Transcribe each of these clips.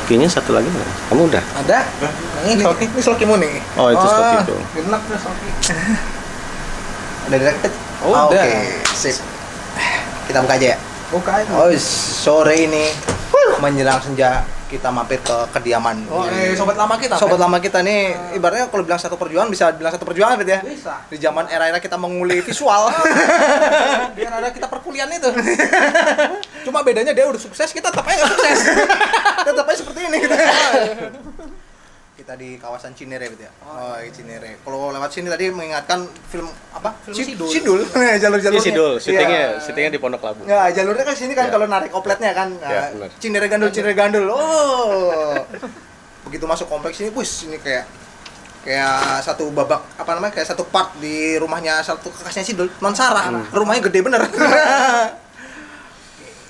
Slokinya satu lagi nggak? Kamu udah? Ada? Ini slokimu nih. Oh, itu sloki itu. Enak tuh sloki. Udah deket? Oh, udah. Oke, sip. Kita buka aja ya? Buka aja. Oh, sore ini menjelang senja kita mampir ke kediaman. Oh, sobat lama kita. Sobat lama kita nih, ibaratnya kalau bilang satu perjuangan bisa bilang satu perjuangan ya. Bisa. Di zaman era-era kita menguli visual. Biar ada kita perkuliahan itu. Cuma bedanya dia udah sukses, kita tetap aja nggak sukses. Tetap aja seperti ini kita. Kita di kawasan Cinere gitu ya. Oh, Cinere. Kalau lewat sini tadi mengingatkan film apa? Film Sidul. Sidul. Jalur-jalurnya. Iya Sidul, Iya. syutingnya di Pondok Labu. Ya, jalurnya kan sini kan Ya. kalau narik opletnya kan. Ya, benar. Cinere Gandul. Oh. Begitu masuk kompleks ini, bus ini kayak satu babak apa namanya? Kayak satu part di rumahnya satu kekasihnya Sidul, Non Sarah. Rumahnya gede bener.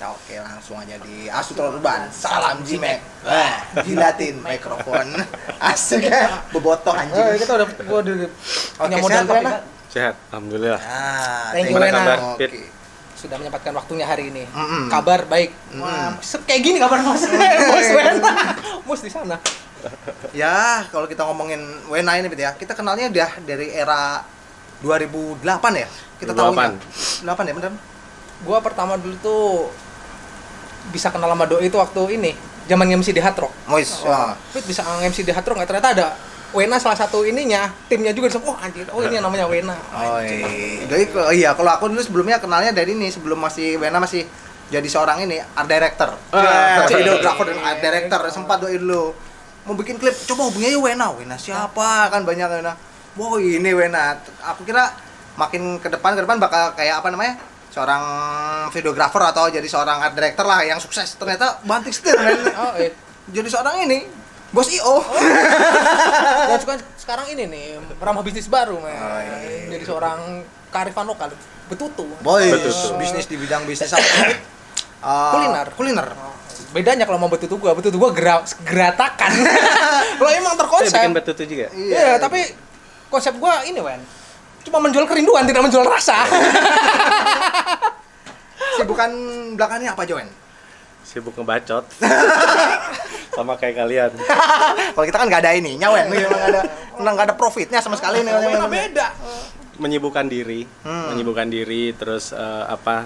Oke, langsung aja di Asutra Urban. Salam Jimek. Jilatin mikrofon. Asik ya, bebotoh anjing. Kita udah punya modal sehat, Wena? kita. Sehat, alhamdulillah. Thank Thank you, you, Wena. Wena. Fit. Oke. Sudah menyempatkan waktunya hari ini. Mm-mm. Kabar baik. Wah, kayak gini kabar Mas. Mus Wena. Mus di sana. Ya, kalau kita ngomongin Wena ini Fit ya, kita kenalnya udah dari era 2008 ya. Kita tahu 2008. 8 ya, benar? Gua pertama dulu tuh bisa kenal sama Doi itu waktu ini, zaman MC di Hard Rock. Mois. Fit bisa MC di Hard Rock nggak, ternyata ada Wena salah satu ininya, timnya juga disebut, oh anjir, oh ini yang namanya Wena. Oh iya. Jadi kalau aku dulu sebelumnya kenalnya dari ini, sebelum masih Wena masih jadi seorang ini art director. Videographer dan art director. Sempat Doi dulu mau bikin klip, coba hubungi aja Wena. Wena siapa? Kan banyak Wena. Wow, ini Wena. Aku kira makin ke depan bakal kayak apa namanya? Seorang videographer atau jadi seorang art director lah yang sukses. Ternyata banting setir men. Oh iya. Jadi seorang ini bos IO. Dan sekarang ini nih ramah bisnis baru, men. Oh, iya. Jadi seorang kearifan lokal, betutu. Boy, Betul. bisnis di bidang bisnis apa? Kuliner. Bedanya kalau mau betutu gua geratakan. Kalau emang Saya terkonsep. bikin betutu juga. Iya, tapi konsep gua ini, Wen. Cuma menjual kerinduan, tidak menjual rasa. Sibukan belakangnya apa Joen? Sibuk ngebacot. Sama kayak kalian. Kalau kita kan nggak ada ini, nyawen, nggak ada profitnya sama sekali nih. Wena beda. Menyibukkan diri, terus apa?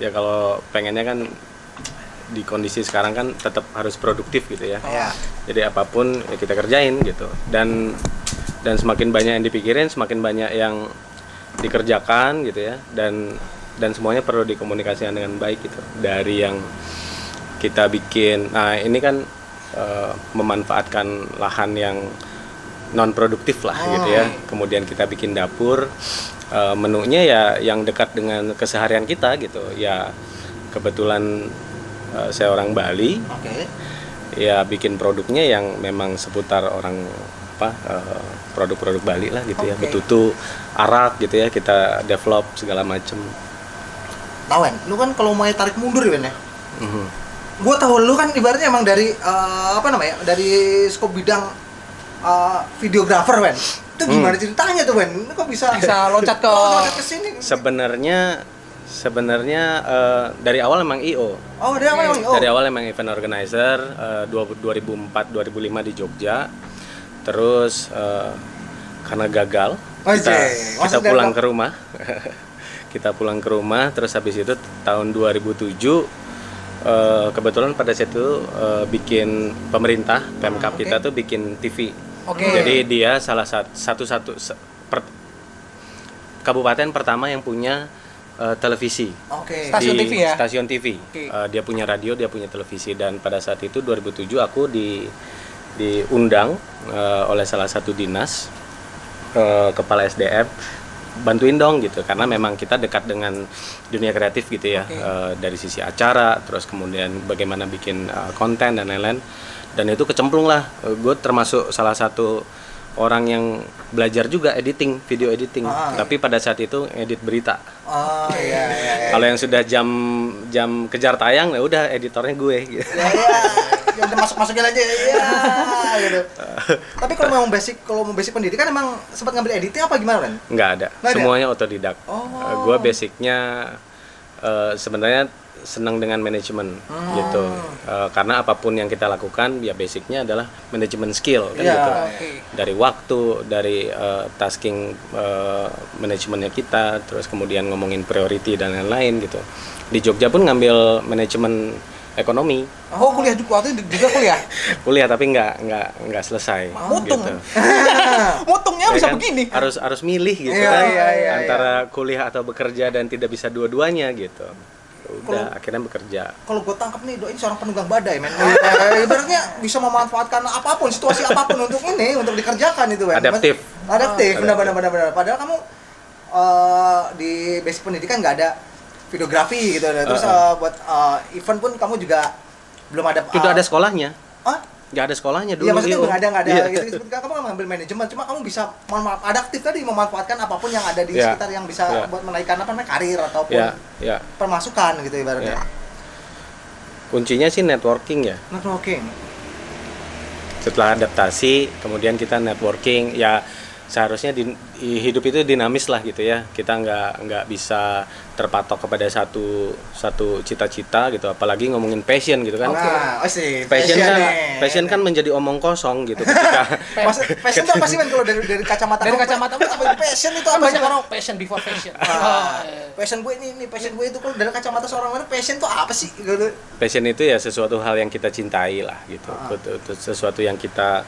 Ya kalau pengennya kan di kondisi sekarang kan tetap harus produktif gitu ya. Iya. Jadi apapun ya kita kerjain gitu. Dan semakin banyak yang dipikirin, semakin banyak yang dikerjakan gitu ya. Dan semuanya perlu dikomunikasikan dengan baik gitu. Dari yang kita bikin, nah ini kan memanfaatkan lahan yang non produktif lah gitu ya. Kemudian kita bikin dapur, menunya ya yang dekat dengan keseharian kita gitu. Ya kebetulan saya orang Bali. Oke. Ya bikin produknya yang memang seputar orang apa, produk-produk Bali lah gitu ya. Oke. Betutu, arak gitu ya, kita develop segala macem. Nah Wen, lu kan kalau mau tarik mundur ya Wen ya. Mhm. Gua tahu lu kan ibaratnya emang dari dari skop bidang videographer Wen. Itu gimana ceritanya tuh Wen? Lu kok bisa Loncat ke sini? Sebenarnya dari awal emang IO. Oh, dia apa emang? Dari awal emang event organizer 2004-2005 di Jogja. Terus karena gagal, kita pulang ke rumah. Kita pulang ke rumah, terus habis itu tahun 2007 kebetulan pada saat itu bikin pemerintah Pemkab kita tuh bikin TV. Oke. Jadi dia salah kabupaten pertama yang punya televisi. Oke. Stasiun Di TV ya? Stasiun TV. Oke. Dia punya radio, dia punya televisi, dan pada saat itu 2007 aku diundang oleh salah satu dinas, kepala SDM, bantuin dong gitu, karena memang kita dekat dengan dunia kreatif gitu ya. Dari sisi acara, terus kemudian bagaimana bikin konten dan lain-lain, dan itu kecemplung lah. Gue termasuk salah satu orang yang belajar juga video editing, tapi pada saat itu edit berita. Oh iya. Kalau yang sudah jam kejar tayang, ya udah editornya gue gitu. Ya udah masukin aja ya gitu. Tapi kalau mau basic pendidikan emang sempat ngambil editing apa gimana kan? Nggak ada, semuanya otodidak. Gue basicnya sebenarnya senang dengan manajemen gitu. Karena apapun yang kita lakukan ya basicnya adalah manajemen skill kan Iya, gitu. oke. Dari waktu, dari tasking manajemennya kita, terus kemudian ngomongin priority dan lain-lain gitu. Di Jogja pun ngambil manajemen ekonomi, Oh, kuliah juga waktu itu juga kuliah. kuliah tapi nggak selesai Mutung. gitu. Motongnya Ya bisa kan, begini. harus milih gitu Iya, kan iya, antara kuliah atau bekerja dan tidak bisa dua-duanya gitu. Udah Kalau- akhirnya bekerja. Kalau gue tangkap nih, Doi ini seorang penunggang badai, men. Ibaratnya bisa memanfaatkan apapun, situasi apapun untuk dikerjakan itu, men. Adaptif. Adaptif, benar. Padahal kamu di basic pendidikan nggak ada videografi gitu. Terus buat event pun kamu juga belum ada. Tidak ada sekolahnya. Hah? Nggak ada sekolahnya dulu. Iya, maksudnya Rio. nggak ada Iya. gitu. Kamu kan mengambil manajemen, cuma kamu bisa adaptif tadi, memanfaatkan apapun yang ada di Iya. sekitar yang bisa Iya. buat menaikkan apa namanya karir ataupun Ya. permasukan gitu ibaratnya. Ya. Kuncinya sih networking ya. Networking. Setelah adaptasi, kemudian kita networking. Ya seharusnya hidup itu dinamis lah gitu ya. Kita nggak bisa terpatok kepada satu cita-cita gitu. Apalagi ngomongin passion gitu kan. Nah, sih. Passion kan menjadi omong kosong gitu ketika Passion itu apa sih, men, kalau dari kacamata Dari kamu? kacamata apa itu passion itu Kan apa sih? banyak orang passion before fashion. Ah, passion gue ini, passion gue itu. Kalau dari kacamata seorang wanita, passion itu apa sih? Gitu. passion itu ya sesuatu hal yang kita cintai lah gitu. Sesuatu yang kita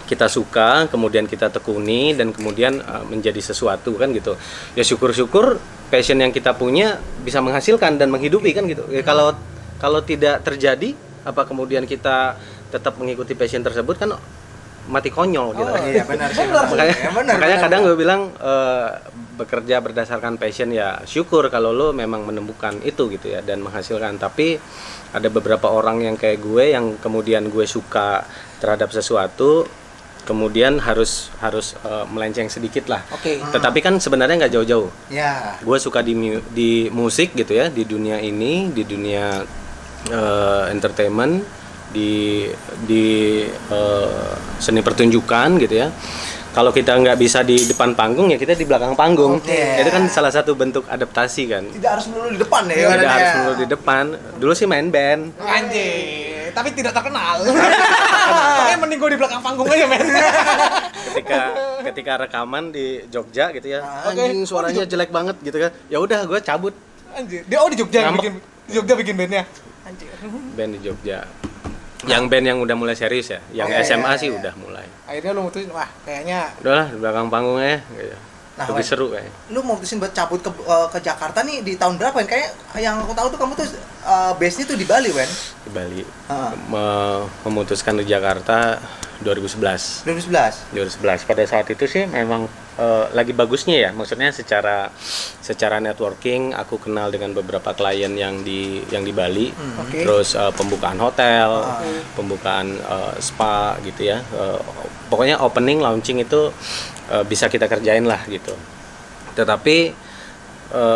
kita suka, kemudian kita tekuni dan kemudian menjadi sesuatu kan gitu. Ya syukur-syukur passion yang kita punya bisa menghasilkan dan menghidupi kan gitu. Ya, kalau tidak terjadi, apa kemudian kita tetap mengikuti passion tersebut kan mati konyol gitu. Iya, benar sih. Makanya kadang gue bilang bekerja berdasarkan passion ya syukur kalau lo memang menemukan itu gitu ya dan menghasilkan. Tapi ada beberapa orang yang kayak gue yang kemudian gue suka terhadap sesuatu kemudian harus melenceng sedikit lah. Oke. Tetapi kan sebenarnya nggak jauh-jauh. Ya. Gue suka di musik gitu ya, di dunia ini, di dunia entertainment, di seni pertunjukan gitu ya. Kalau kita nggak bisa di depan panggung ya kita di belakang panggung. Oke. Itu kan salah satu bentuk adaptasi kan. Tidak harus melulu di depan ya. Tidak ibaratnya. harus melulu di depan. Dulu sih main band. Anjir, tapi tidak terkenal. Makanya mending gue di belakang panggung aja, men. Ketika rekaman di Jogja gitu ya. Oke. Anjing suaranya jelek banget gitu kan. Ya udah gue cabut Anjir. Dia di Jogja Ngambek. di Jogja bikin bandnya. Anjir. band di Jogja. Yang band yang udah mulai serius ya. Yang SMA sih udah mulai. Akhirnya lu mutusin, wah kayaknya Udahlah di belakang panggung aja gitu. Nah, Lebih Wan. seru kayaknya. Lu mau mutusin buat cabut ke Jakarta nih di tahun berapa, Wen? Kayak yang aku tahu tuh kamu tuh base-nya tuh di Bali, Wen. Di Bali. Heeh. Memutuskan di Jakarta 2011. 2011. Pada saat itu sih memang lagi bagusnya ya, maksudnya secara networking aku kenal dengan beberapa klien yang di Bali. Oke. Terus pembukaan hotel, pembukaan spa gitu ya. Pokoknya opening launching itu bisa kita kerjain lah gitu. Tetapi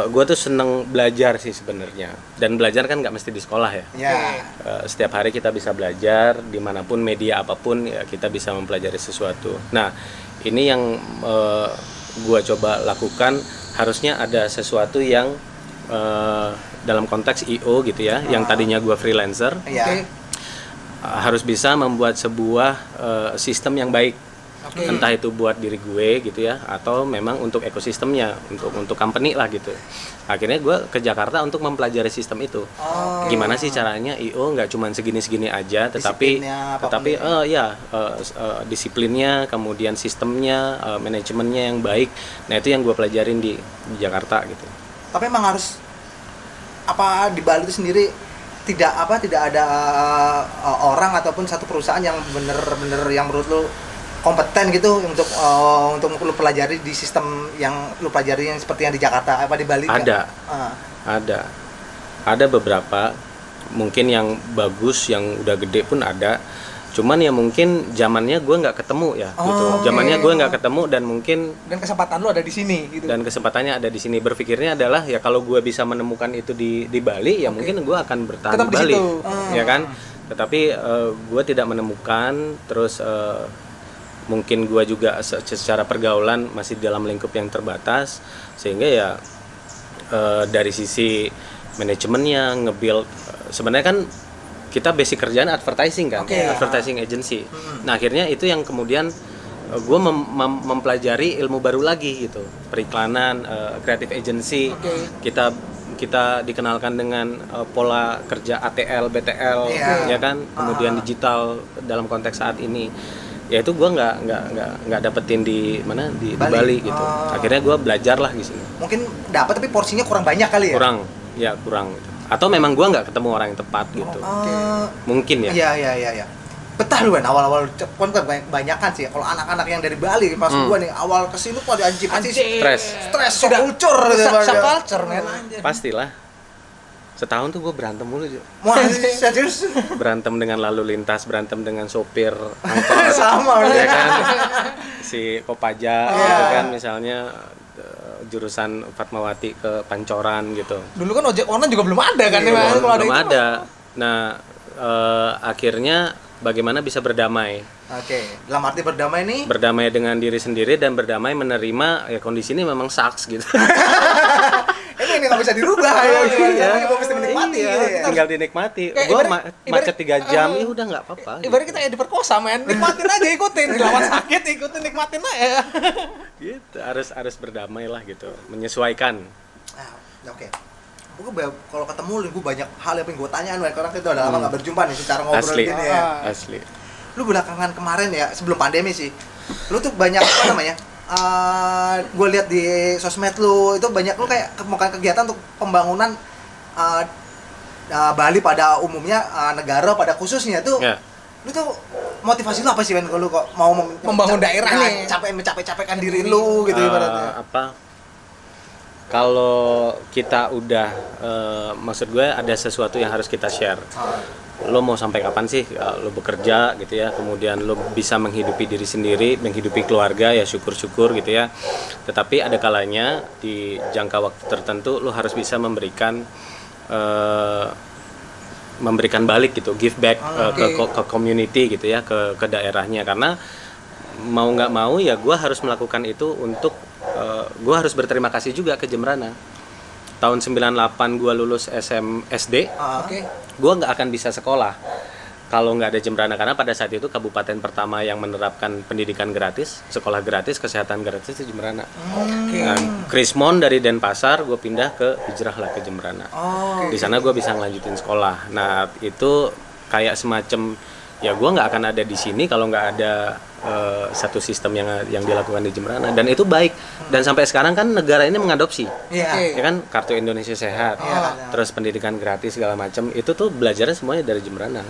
gue tuh seneng belajar sih sebenarnya, dan belajar kan nggak mesti di sekolah ya. Ya. Setiap hari kita bisa belajar dimanapun media apapun ya kita bisa mempelajari sesuatu. Nah ini yang gue coba lakukan, harusnya ada sesuatu yang dalam konteks IO gitu ya, yang tadinya gue freelancer Iya. harus bisa membuat sebuah sistem yang baik. Oke. Entah itu buat diri gue gitu ya, atau memang untuk ekosistemnya, untuk company lah gitu. Akhirnya gue ke Jakarta untuk mempelajari sistem itu. Oh. Gimana sih caranya IO nggak cuma segini-segini aja, tetapi Disiplinnya, apapun disiplinnya, kemudian sistemnya, manajemennya yang baik. Nah itu yang gue pelajarin di Jakarta gitu. Tapi emang harus apa di Bali itu sendiri tidak ada orang ataupun satu perusahaan yang bener-bener yang menurut lu kompeten gitu untuk lu pelajari di sistem yang lu pelajari yang seperti yang di Jakarta apa di Bali? Ada. Nggak? Ada beberapa mungkin yang bagus, yang udah gede pun ada. Cuman ya mungkin zamannya gue nggak ketemu ya gitu. Oke. Zamannya gue nggak ketemu dan mungkin dan kesempatan lu ada di sini gitu. dan kesempatannya ada di sini. Berpikirnya adalah ya kalau gue bisa menemukan itu di Bali ya mungkin gue akan bertahan Tetap di di Bali, situ. ya kan. Tetapi gue tidak menemukan, terus mungkin gue juga secara pergaulan masih dalam lingkup yang terbatas, sehingga ya dari sisi manajemennya nge-build, sebenarnya kan kita basic kerjaan advertising kan, advertising agency. Nah akhirnya itu yang kemudian gue mempelajari ilmu baru lagi gitu, periklanan, creative agency. Kita dikenalkan dengan pola kerja ATL, BTL, ya kan, kemudian digital dalam konteks saat ini. Ya itu gue nggak dapetin di mana di Bali gitu. Akhirnya gue belajar lah di sini. Mungkin dapat tapi porsinya kurang banyak kali ya. Kurang gitu. Atau memang gue nggak ketemu orang yang tepat gitu. Mungkin ya. Iya. Betah lu kan awal-awal kan banyak sih. Kalau anak-anak yang dari Bali pas gua nih awal kesini pada anjing stres sudah culture culture men. Pastilah. Setahun tuh gue berantem mulu. Wah, serius. Berantem dengan lalu lintas, berantem dengan sopir angkot. Sama ya kan. Si Kopaja gitu kan misalnya jurusan Fatmawati ke Pancoran gitu. Dulu kan ojek online juga belum ada kan belum ada. Nah, akhirnya bagaimana bisa berdamai. Dalam arti berdamai nih? Berdamai dengan diri sendiri dan berdamai menerima ya kondisi ini memang sucks gitu. ini nggak bisa dirubah ya gimana? Kita mesti menikmati. Tinggal dinikmati. Gua macet 3 jam, ya udah nggak apa-apa. Ibarat kita diperkosa men, nikmatin aja, ikutin. Lawan sakit ikutin, nikmatin aja. Gitu, harus berdamai lah gitu, menyesuaikan. Gue kalau ketemu gue banyak hal yang pengen gue tanyain orang kita udah lama nggak berjumpa nih secara ngobrol gini ya. Asli. Lu belakangan kemarin ya sebelum pandemi sih, lu tuh banyak apa namanya? Gue lihat di sosmed lu itu banyak lu kayak melakukan kegiatan untuk pembangunan Bali pada umumnya, negara pada khususnya tuh. Lu tuh motivasi lu apa sih Ben? Kalau lu kok mau membangun daerah nih, mencapai-capaikan diri lu gitu ibaratnya. Kalau kita udah, maksud gue ada sesuatu yang harus kita share. Lo mau sampai kapan sih lo bekerja gitu ya, kemudian lo bisa menghidupi diri sendiri, menghidupi keluarga ya syukur-syukur gitu ya. Tetapi ada kalanya di jangka waktu tertentu lo harus bisa memberikan balik gitu, give back ke community gitu ya, ke daerahnya. Karena mau nggak mau ya gue harus melakukan itu untuk gue harus berterima kasih juga ke Jembrana. Tahun 98 gue lulus SD, gue nggak akan bisa sekolah kalau nggak ada Jembrana, karena pada saat itu kabupaten pertama yang menerapkan pendidikan gratis, sekolah gratis, kesehatan gratis itu Jembrana. Nah, Krismon dari Denpasar gue pindah hijrah ke Jembrana. Di sana gue bisa ngelanjutin sekolah. Nah itu kayak semacam ya gue nggak akan ada di sini kalau nggak ada satu sistem yang dilakukan di Jembrana, dan itu baik. Dan sampai sekarang kan negara ini mengadopsi, ya kan, kartu Indonesia Sehat, terus pendidikan gratis segala macam itu tuh belajarnya semuanya dari Jembrana.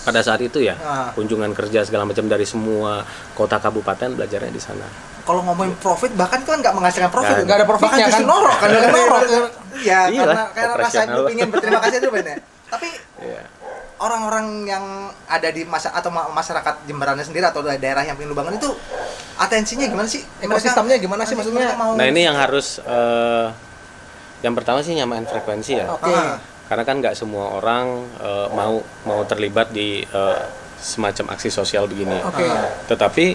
Pada saat itu ya kunjungan kerja segala macam dari semua kota kabupaten belajarnya di sana. Kalau ngomongin profit bahkan kan nggak menghasilkan profit, nggak ada profitnya kan, norok kan, ya karena rasa gue ingin berterima kasih itu bener. Tapi orang-orang yang ada di masyarakat Jemberana sendiri atau daerah yang pengen lu bangun itu atensinya gimana sih? Ekosistemnya gimana sih maksudnya? Nah ini yang harus yang pertama sih nyamain frekuensi ya. Karena kan nggak semua orang mau terlibat di semacam aksi sosial begini. Tetapi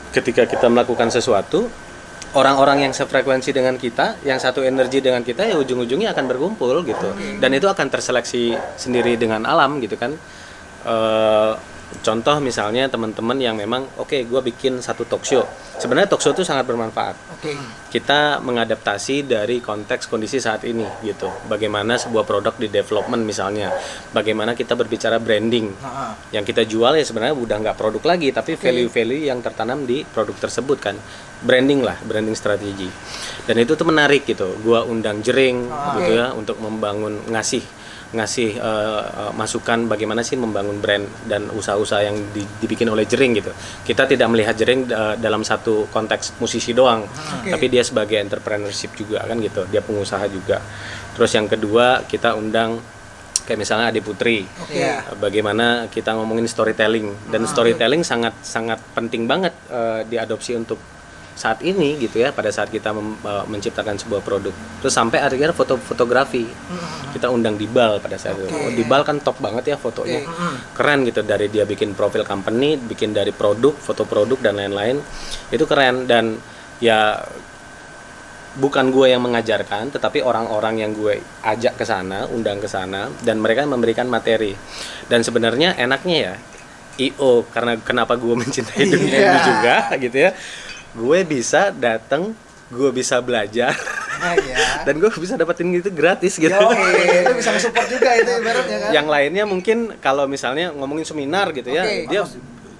ketika kita melakukan sesuatu, orang-orang yang sefrekuensi dengan kita, yang satu energi dengan kita, ya ujung-ujungnya akan berkumpul gitu. Dan itu akan terseleksi sendiri dengan alam gitu kan. Contoh misalnya teman-teman yang memang gue bikin satu talk show. Sebenarnya talk show itu sangat bermanfaat. Kita mengadaptasi dari konteks kondisi saat ini gitu. Bagaimana sebuah produk di development misalnya. Bagaimana kita berbicara branding. Yang kita jual ya sebenarnya udah nggak produk lagi, tapi value-value yang tertanam di produk tersebut kan. Branding strategi. Dan itu tuh menarik gitu. Gua undang Jering gitu ya untuk membangun ngasih masukan bagaimana sih membangun brand dan usaha-usaha yang dibikin oleh Jering gitu. Kita tidak melihat Jering dalam satu konteks musisi doang, tapi dia sebagai entrepreneurship juga kan gitu. Dia pengusaha juga. Terus yang kedua kita undang kayak misalnya Ade Putri. Bagaimana kita ngomongin storytelling, dan storytelling sangat penting banget diadopsi untuk saat ini gitu ya, pada saat kita menciptakan sebuah produk. Terus sampai akhirnya fotografi. Kita undang Dibal pada saat itu. Dibal kan top banget ya fotonya. Keren gitu, dari dia bikin profil company, bikin dari produk, foto produk dan lain-lain. Itu keren. Dan ya bukan gue yang mengajarkan, tetapi orang-orang yang gue ajak ke sana, undang ke sana, dan mereka memberikan materi. Dan sebenarnya enaknya ya, IO, karena kenapa gue mencintai dunia ini juga gitu ya, gue bisa datang, gue bisa belajar, dan gue bisa dapetin itu gratis gitu. Itu bisa nge-support juga itu ibaratnya kan. Yang lainnya mungkin kalau misalnya ngomongin seminar gitu ya, dia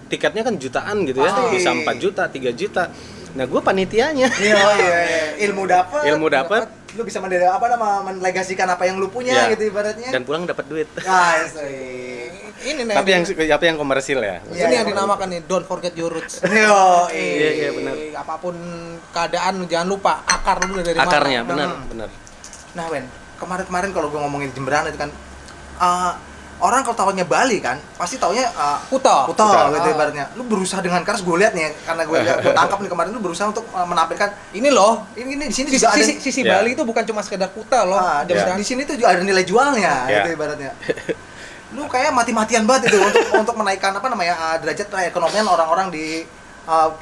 tiketnya kan jutaan gitu ya, bisa 4 juta, 3 juta. Nah, gue panitianya. Ilmu dapat. Lu bisa menlegasikan apa yang lu punya gitu ibaratnya. Dan pulang dapat duit. Ini nih. Tapi yang komersil ya. Ini yang dinamakan nih, don't forget your roots. Iya benar. Apapun keadaan jangan lupa akar lu dari mana. Akarnya benar. Nah, Wen, kemarin kalau gue ngomongin Jemberana itu kan orang kalau taunya Bali kan pasti taunya Kuta gitu ibaratnya. Lu berusaha dengan keras, gue lihat nih karena gue tangkap nih kemarin, lu berusaha untuk menampilkan ini loh, ini di sini juga ada sisi Bali itu bukan cuma sekedar Kuta loh. Di sini tuh juga ada nilai jualnya gitu ibaratnya. Lu kayak mati-matian banget itu untuk menaikkan derajat perekonomian orang-orang di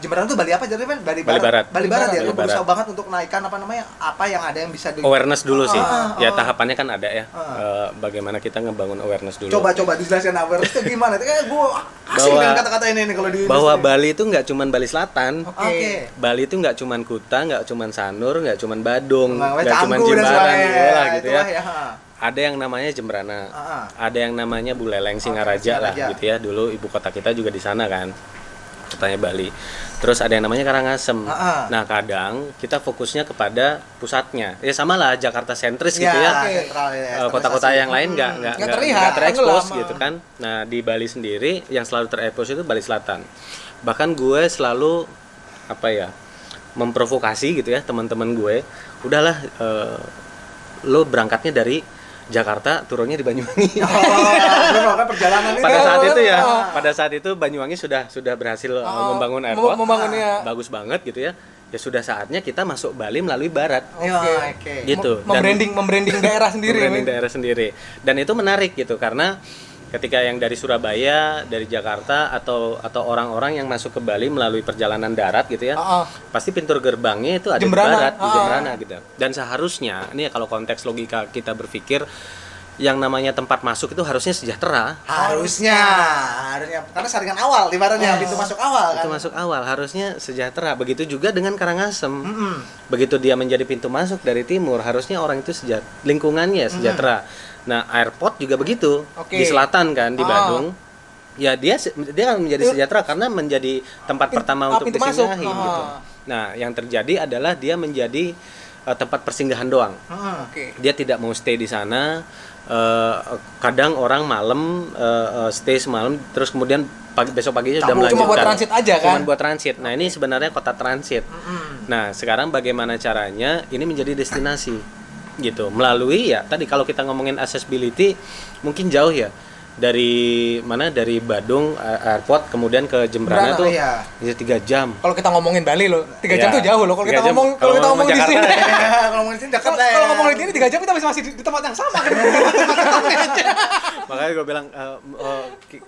Jemberana tuh Bali apa jadi kan? Bali Barat ya. Lu berusaha banget untuk naikkan apa yang ada yang bisa awareness dulu sih. Ya tahapannya kan ada ya. Bagaimana kita ngebangun awareness dulu. Coba dijelaskan awareness itu gimana? Kayak gue asing dengan kata-kata ini kalau di bahwa Bali itu nggak cuman Bali Selatan. Bali itu nggak cuman Kuta, nggak cuman Sanur, nggak cuman Badung, nggak cuman Canggu Jimbaran gitu ya. Ada yang namanya Jemberana, ada yang namanya Buleleng, Singaraja lah gitu ya. Dulu ibu kota kita juga di sana kan, kotanya Bali. Terus ada yang namanya Karangasem. Nah, kadang kita fokusnya kepada pusatnya. Ya sama lah Jakarta sentris gitu ya. Kota-kota yang lain nggak terekspos gitu kan. Nah, di Bali sendiri yang selalu terekspos itu Bali Selatan. Bahkan gue selalu memprovokasi gitu ya teman-teman gue. Udahlah, lo berangkatnya dari Jakarta, turunnya di Banyuwangi. Perjalanan pada saat itu Banyuwangi sudah berhasil membangun airport, bagus banget gitu ya. Ya sudah saatnya kita masuk Bali melalui barat. Gitu. Membranding daerah sendiri. Dan itu menarik gitu karena ketika yang dari Surabaya, dari Jakarta atau orang-orang yang masuk ke Bali melalui perjalanan darat gitu ya, pasti pintu gerbangnya itu ada di barat, di Jemberana gitu. Dan seharusnya, ini kalau konteks logika kita berpikir, yang namanya tempat masuk itu harusnya sejahtera. Harusnya karena saringan awal, ibaratnya pintu masuk awal kan. Pintu masuk awal harusnya sejahtera. Begitu juga dengan Karangasem. Begitu dia menjadi pintu masuk dari timur, harusnya orang itu lingkungannya sejahtera. Nah, airport juga begitu. Di selatan kan, di Badung. Ya dia akan menjadi sejahtera karena menjadi tempat pertama untuk disinggahi gitu. Nah, yang terjadi adalah dia menjadi tempat persinggahan doang. Dia tidak mau stay di sana. Kadang orang malam stay semalam, terus kemudian besok paginya sudah melanjutkan. Cuma buat transit aja kan? Cuma buat transit. Nah, ini sebenarnya kota transit. Nah, sekarang bagaimana caranya ini menjadi destinasi gitu, melalui ya tadi kalau kita ngomongin accessibility mungkin jauh ya, dari Badung airport kemudian ke Jemberana tuh bisa 3 jam. Kalau kita ngomongin Bali loh, 3 jam tuh jauh loh. Kalau kita ngomong di sini, kalau ngomong di sini dekat lah. Kalau ngomong di sini 3 jam kita masih di tempat yang sama kan. Makanya gue bilang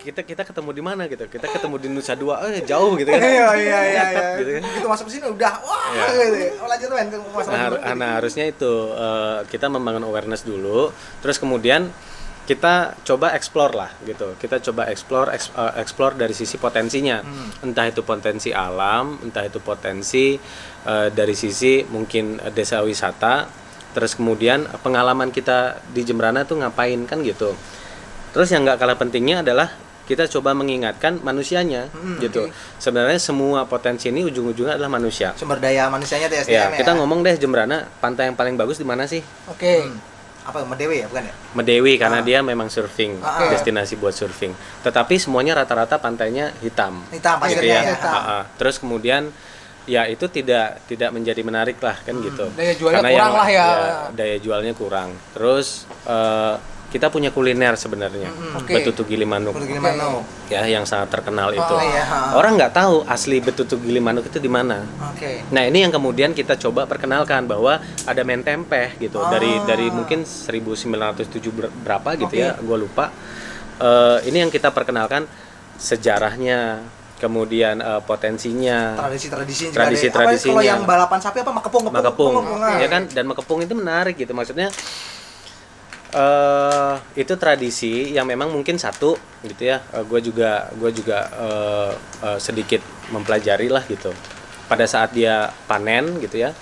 kita ketemu di mana gitu. Kita ketemu di Nusa Dua, jauh gitu kan. Iya. Gitu kan. Itu masuk sini udah gitu. Lanjut men ke masalah. Nah, harusnya itu kita membangun awareness dulu, terus kemudian kita coba explore lah gitu. Kita coba explore dari sisi potensinya. Entah itu potensi alam, entah itu potensi dari sisi mungkin desa wisata. Terus kemudian pengalaman kita di Jemberana tuh ngapain kan gitu. Terus yang nggak kalah pentingnya adalah kita coba mengingatkan manusianya gitu. Sebenarnya semua potensi ini ujung-ujungnya adalah manusia. Sumber daya manusianya itu SDM ya. Kita ngomong deh Jemberana, pantai yang paling bagus di mana sih? Apa Medewi ya, bukan ya? Medewi karena dia memang surfing, destinasi buat surfing. Tetapi semuanya rata-rata pantainya hitam gitu ya. Terus kemudian ya itu tidak menjadi menarik lah kan gitu. Daya jualnya karena kurang lah ya. Daya jualnya kurang. Terus kita punya kuliner sebenarnya, Betutu Gili Manuk. Ya, yang sangat terkenal itu. Orang nggak tahu asli Betutu Gili Manuk itu di mana. Nah, ini yang kemudian kita coba perkenalkan bahwa ada mentempeh gitu dari mungkin 1907 berapa gitu ya, gue lupa. Ini yang kita perkenalkan sejarahnya, kemudian potensinya, tradisi-tradisinya. Kalau yang balapan sapi apa makepung, ya kan, dan makepung itu menarik gitu, maksudnya itu tradisi yang memang mungkin satu gitu ya, gue juga sedikit mempelajari lah gitu. Pada saat dia panen gitu ya,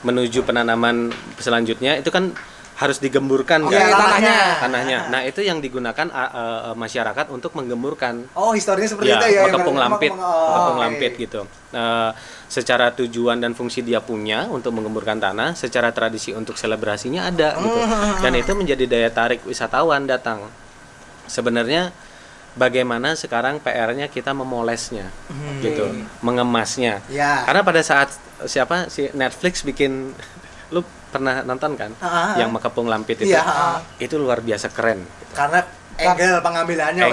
menuju penanaman selanjutnya itu kan harus digemburkan kan tanahnya. Nah, itu yang digunakan masyarakat untuk menggemburkan. Oh, historinya seperti itu ya. Makepung lampit gitu. Secara tujuan dan fungsi dia punya untuk menggemburkan tanah, secara tradisi untuk selebrasinya ada gitu. Dan itu menjadi daya tarik wisatawan datang. Sebenarnya bagaimana sekarang PR-nya kita memolesnya gitu, mengemasnya. Ya. Karena pada saat si Netflix bikin, lu pernah nonton kan yang Makepung Lampit itu? Itu luar biasa keren gitu. Karena angle pengambilannya.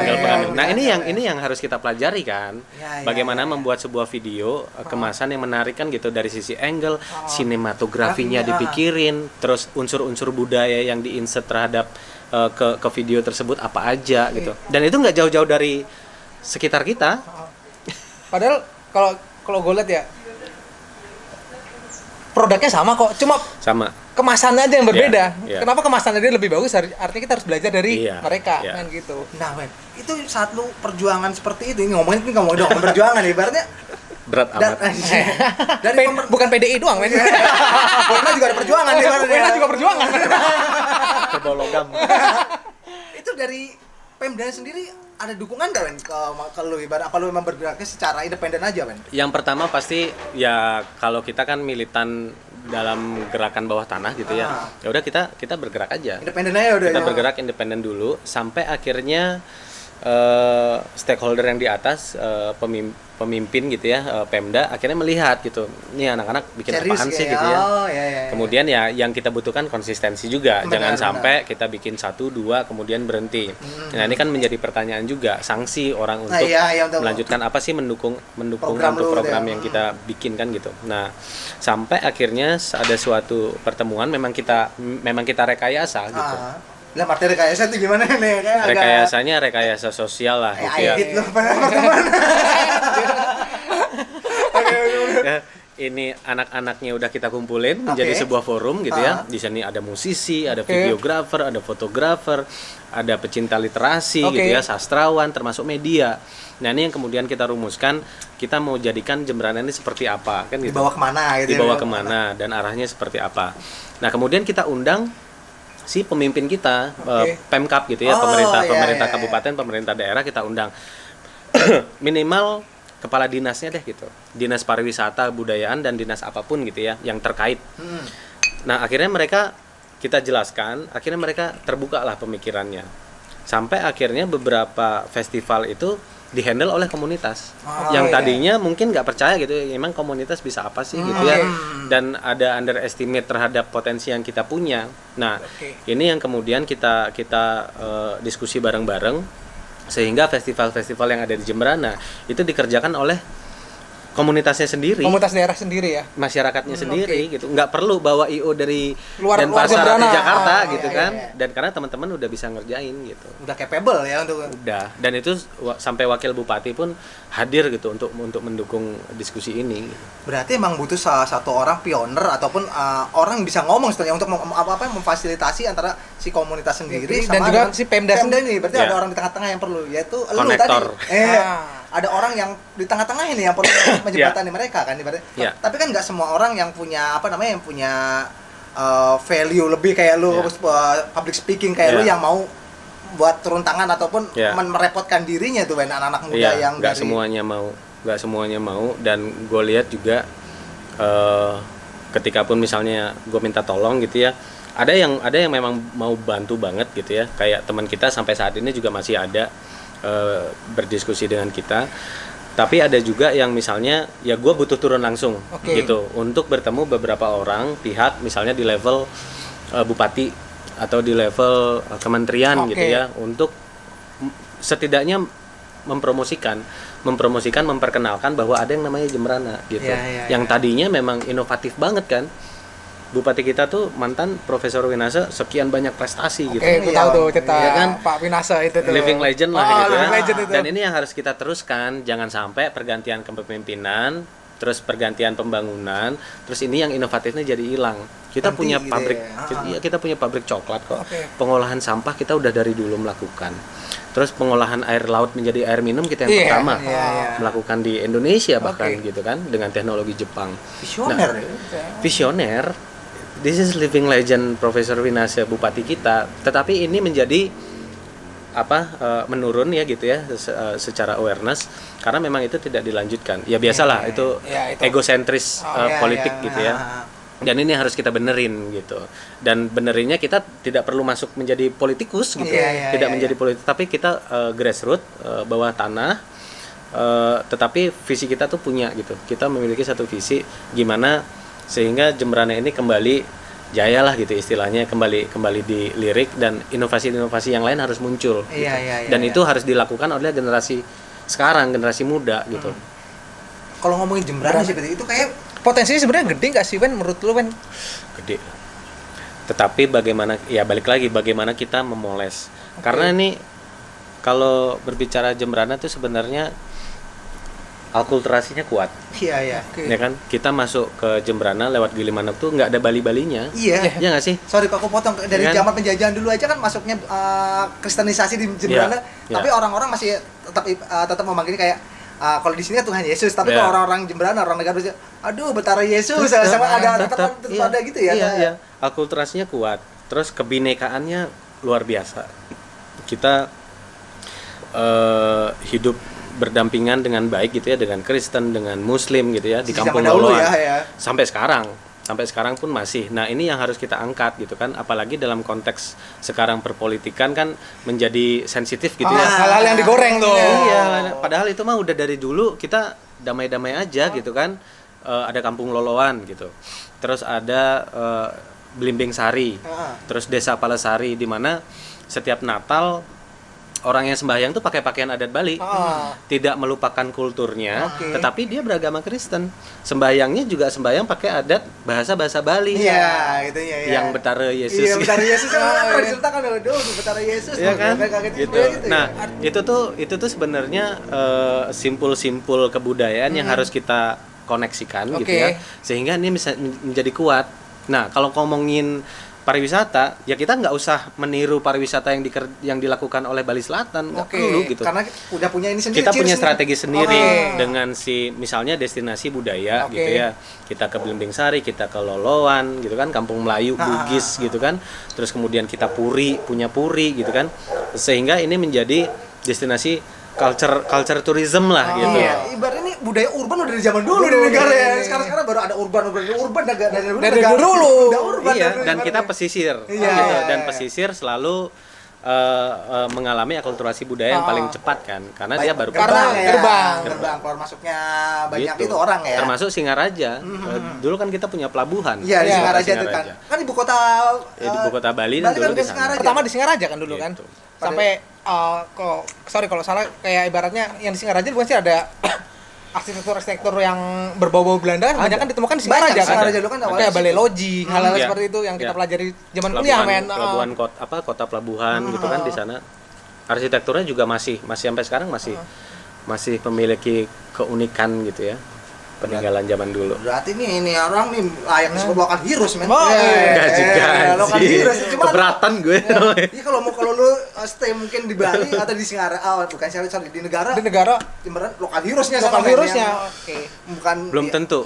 Nah, ini yang harus kita pelajari kan. Bagaimana membuat sebuah video kemasan yang menarik kan gitu, dari sisi angle, sinematografinya dipikirin, terus unsur-unsur budaya yang diinsert terhadap ke video tersebut apa aja gitu. Dan itu nggak jauh-jauh dari sekitar kita. Padahal kalau gue lihat ya, produknya sama kok, cuma kemasannya aja yang berbeda. Kenapa kemasannya dia lebih bagus? Artinya kita harus belajar dari mereka kan gitu. Nah, men, itu saat lu perjuangan seperti itu, ngomongin perjuangan ibaratnya berat amat. Dari bukan PDI doang, men. Wena juga ada perjuangan nih, Wena juga perjuangan. Terbologam. Itu dari Pemda sendiri ada dukungan nggak, men, ke lu, ibarat apa lu memang bergeraknya secara independen aja, men? Yang pertama pasti ya, kalau kita kan militan dalam gerakan bawah tanah gitu ya. Ya udah kita bergerak aja. Independen aja udah. Kita bergerak independen dulu sampai akhirnya stakeholder yang di atas, pemimpin gitu ya, Pemda akhirnya melihat gitu, ini anak-anak bikin serius, apaan sih gitu ya. Kemudian ya yang kita butuhkan konsistensi juga. Jangan sampai kita bikin 1, 2 kemudian berhenti. Nah, ini kan menjadi pertanyaan juga, sanksi orang untuk melanjutkan apa sih, mendukung program yang kita bikin kan gitu. Nah, sampai akhirnya ada suatu pertemuan memang kita rekayasa gitu. Lah, materi rekayasa itu gimana nih? Rekayasanya rekayasa sosial lah gitu ya. Ini anak-anaknya udah kita kumpulin menjadi sebuah forum gitu ya. Di sini ada musisi, ada videografer, ada fotografer, ada pecinta literasi gitu ya, sastrawan, termasuk media. Nah, ini yang kemudian kita rumuskan, kita mau jadikan Jembrana ini seperti apa kan gitu. Dibawa kemana gitu. Dibawa kemana dan arahnya seperti apa. Nah, kemudian kita undang si pemimpin kita, Pemkab gitu ya, pemerintah kabupaten, pemerintah daerah, kita undang. Minimal kepala dinasnya deh gitu, dinas pariwisata, budayaan, dan dinas apapun gitu ya yang terkait. Nah, akhirnya kita jelaskan, akhirnya mereka terbuka lah pemikirannya, sampai akhirnya beberapa festival itu dihandle oleh komunitas yang tadinya mungkin nggak percaya gitu, emang komunitas bisa apa sih gitu ya, dan ada underestimate terhadap potensi yang kita punya. Nah, ini yang kemudian kita diskusi bareng-bareng, sehingga festival-festival yang ada di Jembrana itu dikerjakan oleh komunitasnya sendiri, komunitas daerah sendiri ya, masyarakatnya sendiri gitu, nggak perlu bawa IO dari Denpasar di Jakarta gitu kan. Dan karena teman-teman udah bisa ngerjain gitu, udah capable ya untuk dan itu sampai wakil bupati pun hadir gitu untuk mendukung diskusi ini. Berarti emang butuh salah satu orang pioner ataupun orang yang bisa ngomong sebenarnya untuk memfasilitasi antara si komunitas sendiri dan juga si Pemda ini. Berarti ada orang di tengah-tengah yang perlu, yaitu lu tadi. Ada orang yang di tengah-tengah ini yang perlu menjembatani mereka kan ibaratnya. Tapi kan nggak semua orang yang punya yang punya value lebih kayak lu, public speaking kayak lu, yang mau buat turun tangan ataupun merepotkan dirinya tuh, anak-anak muda yang nggak semuanya mau. Dan gue lihat juga ketika pun misalnya gue minta tolong gitu ya, ada yang memang mau bantu banget gitu ya, kayak teman kita sampai saat ini juga masih ada berdiskusi dengan kita. Tapi ada juga yang misalnya ya gue butuh turun langsung gitu untuk bertemu beberapa orang pihak, misalnya di level bupati atau di level kementerian gitu ya, untuk setidaknya mempromosikan, memperkenalkan bahwa ada yang namanya Jembrana gitu. Yang tadinya memang inovatif banget kan. Bupati kita tuh mantan Profesor Winasa, sekian banyak prestasi gitu. Oke, tahu tuh cerita ya kan? Pak Winasa itu tuh. Living legend lah gitu ya. Legend itu. Dan ini yang harus kita teruskan, jangan sampai pergantian kepemimpinan, terus pergantian pembangunan, terus ini yang inovatifnya jadi hilang. Kita Nanti punya gitu pabrik, ya. kita punya pabrik coklat kok. Oke. Pengolahan sampah kita udah dari dulu melakukan. Terus pengolahan air laut menjadi air minum kita yang pertama melakukan di Indonesia bahkan gitu kan, dengan teknologi Jepang. Visioner. Visioner. This is living legend Profesor Winasa Bupati kita. Tetapi ini menjadi menurun ya gitu ya secara awareness karena memang itu tidak dilanjutkan. Ya biasalah itu egosentris politik gitu ya. Dan ini harus kita benerin gitu. Dan benerinnya kita tidak perlu masuk menjadi politikus gitu. Tidak menjadi politik, tapi kita grassroots, bawah tanah. Tetapi visi kita tuh punya gitu. Kita memiliki satu visi gimana sehingga Jemberana ini kembali jaya lah gitu istilahnya, kembali dilirik dan inovasi-inovasi yang lain harus muncul gitu. Dan itu harus dilakukan oleh generasi sekarang, generasi muda gitu. Kalau ngomongin Jemberana seperti itu kayak potensinya sebenarnya gede nggak sih, Wen? Menurut lu, Wen? Gede. Tetapi bagaimana, ya balik lagi bagaimana kita memoles. Karena ini kalau berbicara Jemberana itu sebenarnya akulturasinya kuat. Iya. Ya kan? Kita masuk ke Jemberana lewat Gilimanuk tuh nggak ada Bali-Balinya. Iya. Iya nggak sih? Sorry kok aku potong, dari zaman penjajahan dulu aja kan masuknya kristenisasi di Jemberana, tapi orang-orang masih tetap memanggilnya kayak kalau di sini Tuhan Yesus, tapi kalau orang-orang Jemberana, orang negara Indonesia, aduh Betara Yesus, sama ada tetap ada gitu ya. Iya. Akulturasinya kuat, terus kebinekaannya luar biasa. Kita hidup berdampingan dengan baik gitu ya, dengan Kristen, dengan Muslim gitu ya di Kampung Loloan. Sampai sekarang pun masih. Nah, ini yang harus kita angkat gitu kan, apalagi dalam konteks sekarang perpolitikan kan menjadi sensitif gitu ya. Hal-hal yang digoreng tuh. Iya, padahal itu mah udah dari dulu kita damai-damai aja gitu kan. Ada Kampung Loloan gitu. Terus ada Blimbing Sari. Terus Desa Palesari di mana setiap Natal orang yang sembahyang tuh pakai pakaian adat Bali, tidak melupakan kulturnya, tetapi dia beragama Kristen. Sembahyangnya juga sembahyang pakai adat bahasa Bali. Iya, gitu ya. Yang Betara Yesus. Iya, Betara Yesus kan diceritakan Betara Yesus. Iya kan? Gitu. Nah, itu tuh sebenarnya simpul-simpul kebudayaan yang harus kita koneksikan gitu ya, sehingga ini bisa menjadi kuat. Nah, kalau ngomongin pariwisata, ya kita nggak usah meniru pariwisata yang dilakukan oleh Bali Selatan, nggak perlu gitu. Karena udah punya ini sendiri. Kita punya strategi sendiri dengan misalnya destinasi budaya gitu ya. Kita ke Blimbing Sari, kita ke Loloan gitu kan, Kampung Melayu, Bugis gitu kan. Terus kemudian kita punya puri gitu kan. Sehingga ini menjadi destinasi culture tourism lah gitu. Iya, ibaratnya ini budaya urban udah dari zaman dulu di negara ya. Sekarang baru ada urban dari dulu. Iya, dan kita pesisir gitu. Dan pesisir selalu mengalami akulturasi budaya yang paling cepat kan, karena dia baru gerbang keluar masuknya banyak gitu. Itu orang ya. Termasuk Singaraja. Dulu kan kita punya pelabuhan. Iya, di Singaraja itu kan ibu kota Bali dan dulu di sana. Pertama di Singaraja kan dulu kan. Sampai kalau salah kayak ibaratnya yang di Singaraja bukan sih ada arsitektur yang berbau-bau Belanda kan banyak kan ditemukan di Singaraja kan. Kayak Balai Loji, hal-hal seperti itu yang kita pelajari zaman kuliah men. Pelabuhan kota pelabuhan gitu kan di sana. Arsitekturnya juga masih sampai sekarang masih memiliki keunikan gitu ya. Peninggalan zaman dulu. Berarti ini orang nih layak disebut lokal heroes men. Lokal heroes. Keberatan gue. Iya kalau lu stay mungkin di Bali atau di Singaraja, bukan sorry di negara. Beneran lokal heroesnya. Oke. Bukan. Belum tentu.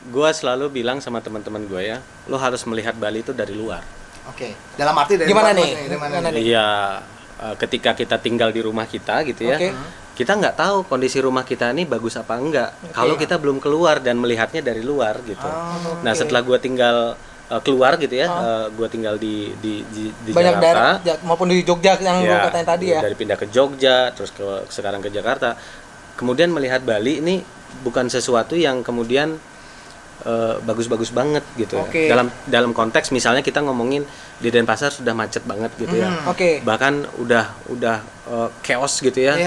Gue selalu bilang sama teman-teman gue ya, lo harus melihat Bali itu dari luar. Oke. Dalam arti dari gimana nih? Iya, ketika kita tinggal di rumah kita gitu ya. Kita nggak tahu kondisi rumah kita ini bagus apa enggak kalau kita belum keluar dan melihatnya dari luar gitu. Nah setelah gue tinggal keluar gitu ya, gue tinggal di banyak Jakarta daerah maupun di Jogja yang gue katain tadi ya. Dari pindah ke Jogja terus sekarang ke Jakarta, kemudian melihat Bali ini bukan sesuatu yang kemudian bagus-bagus banget gitu ya. Dalam konteks misalnya kita ngomongin di Denpasar sudah macet banget gitu ya. Bahkan udah chaos gitu ya.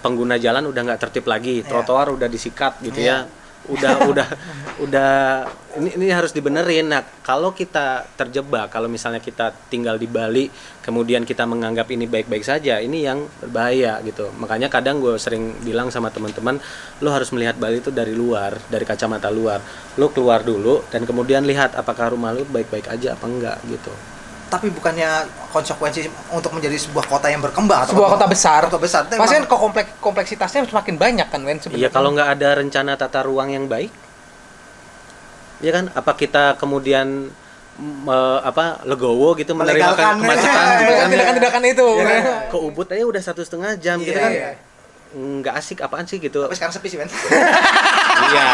Pengguna jalan udah nggak tertib lagi, trotoar udah disikat gitu ya. udah ini harus dibenerin. Nah, kalau kita terjebak, kalau misalnya kita tinggal di Bali kemudian kita menganggap ini baik-baik saja, ini yang berbahaya gitu. Makanya kadang gue sering bilang sama teman-teman, lo harus melihat Bali itu dari luar, dari kacamata luar. Lo keluar dulu dan kemudian lihat apakah rumah lo baik-baik aja apa enggak gitu. Tapi bukannya konsekuensi untuk menjadi sebuah kota yang berkembang atau sebuah kota besar pasti kan kompleksitasnya semakin banyak kan Wen sebenarnya. Iya, kalau nggak ada rencana tata ruang yang baik, ya kan, apa kita kemudian legowo gitu menerima kemacetan gitu kan, tindakan itu ya, ke Ubud aja udah 1,5 jam gitu kan, nggak asik apaan sih gitu. Tapi sekarang sepi sih, Ben. Iya.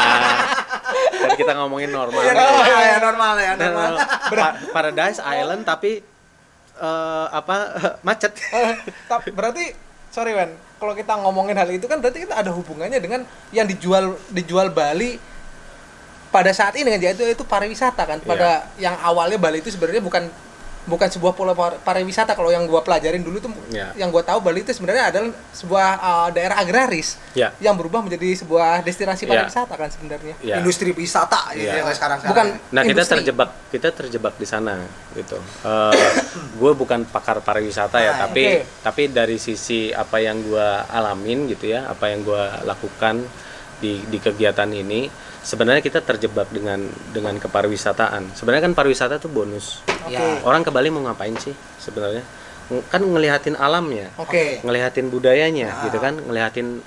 Dan kita ngomongin normal. Normal ya. Paradise Island tapi macet. Berarti sorry Wen, kalau kita ngomongin hal itu kan berarti kita ada hubungannya dengan yang dijual Bali pada saat ini kan, itu pariwisata kan. Pada yang awalnya Bali itu sebenarnya bukan sebuah pulau pariwisata. Kalau yang gua pelajarin dulu tuh, yang gua tahu Bali itu sebenarnya adalah sebuah daerah agraris yang berubah menjadi sebuah destinasi pariwisata kan sebenarnya. Industri wisata gitu ya sekarang. Bukan. Nah, kita terjebak di sana gitu. Gue bukan pakar pariwisata ya, tapi dari sisi apa yang gua alamin gitu ya, apa yang gua lakukan di kegiatan ini, sebenarnya kita terjebak dengan kepariwisataan. Sebenarnya kan pariwisata itu bonus. Orang ke Bali mau ngapain sih sebenarnya? Kan ngelihatin alamnya, ngelihatin budayanya, gitu kan, ngelihatin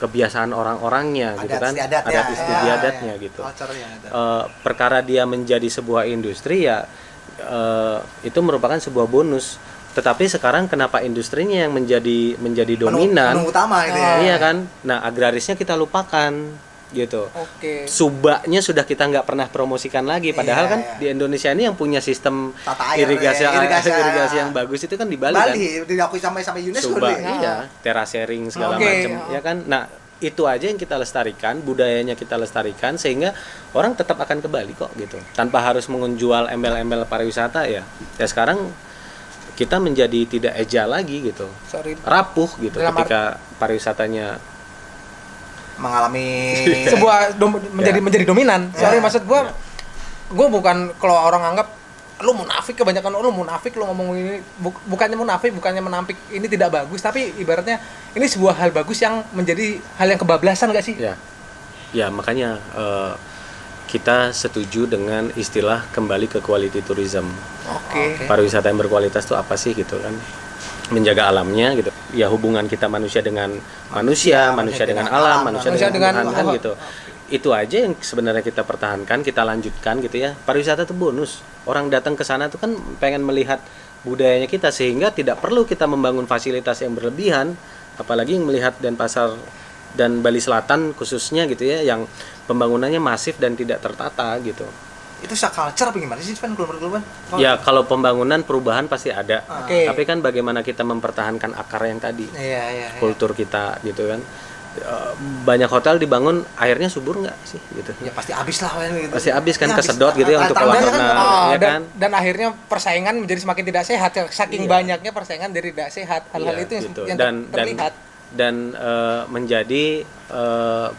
kebiasaan orang-orangnya, gitu kan, adat istiadatnya gitu. Perkara dia menjadi sebuah industri ya, itu merupakan sebuah bonus. Tetapi sekarang kenapa industrinya yang menjadi dominan? Menu utama gitu ya. Iya kan? Nah, agrarisnya kita lupakan gitu. Subaknya sudah kita nggak pernah promosikan lagi. Padahal kan di Indonesia ini yang punya sistem irigasi yang bagus itu kan di Bali kan. Diakui sampai UNESCO. Subak, iya, terasering segala macam, ya kan. Nah, itu aja yang kita lestarikan, budayanya kita lestarikan sehingga orang tetap akan ke Bali kok gitu. Tanpa harus menjual embel-embel pariwisata ya. Ya sekarang kita menjadi tidak eja lagi gitu, rapuh gitu ketika pariwisatanya mengalami sebuah menjadi dominan. Maksud gue bukan, kalau orang anggap lu munafik, kebanyakan lu munafik, lu ngomong ini bukannya munafik, bukannya menampik ini tidak bagus, tapi ibaratnya ini sebuah hal bagus yang menjadi hal yang kebablasan gak sih? Ya makanya kita setuju dengan istilah kembali ke quality tourism. Pariwisata yang berkualitas itu apa sih gitu kan? Menjaga alamnya gitu. Ya hubungan kita manusia dengan manusia dengan alam, manusia dengan Tuhan kan gitu. Itu aja yang sebenarnya kita pertahankan, kita lanjutkan gitu ya. Pariwisata itu bonus. Orang datang ke sana tuh kan pengen melihat budayanya kita, sehingga tidak perlu kita membangun fasilitas yang berlebihan, apalagi melihat Denpasar dan Bali Selatan khususnya gitu ya, yang pembangunannya masif dan tidak tertata gitu. Itu culture apa gimana sih, Van? Ya kalau pembangunan perubahan pasti ada. Tapi kan bagaimana kita mempertahankan akar yang tadi, kultur kita gitu kan. Banyak hotel dibangun, airnya subur nggak sih gitu? Ya pasti habis lah gitu. Pasti habis kan, kesedot gitu ya untuk kolam renang, ya kan. Dan akhirnya persaingan menjadi semakin tidak sehat, saking banyaknya persaingan dari tidak sehat. Hal-hal itu gitu. yang terlihat. Dan menjadi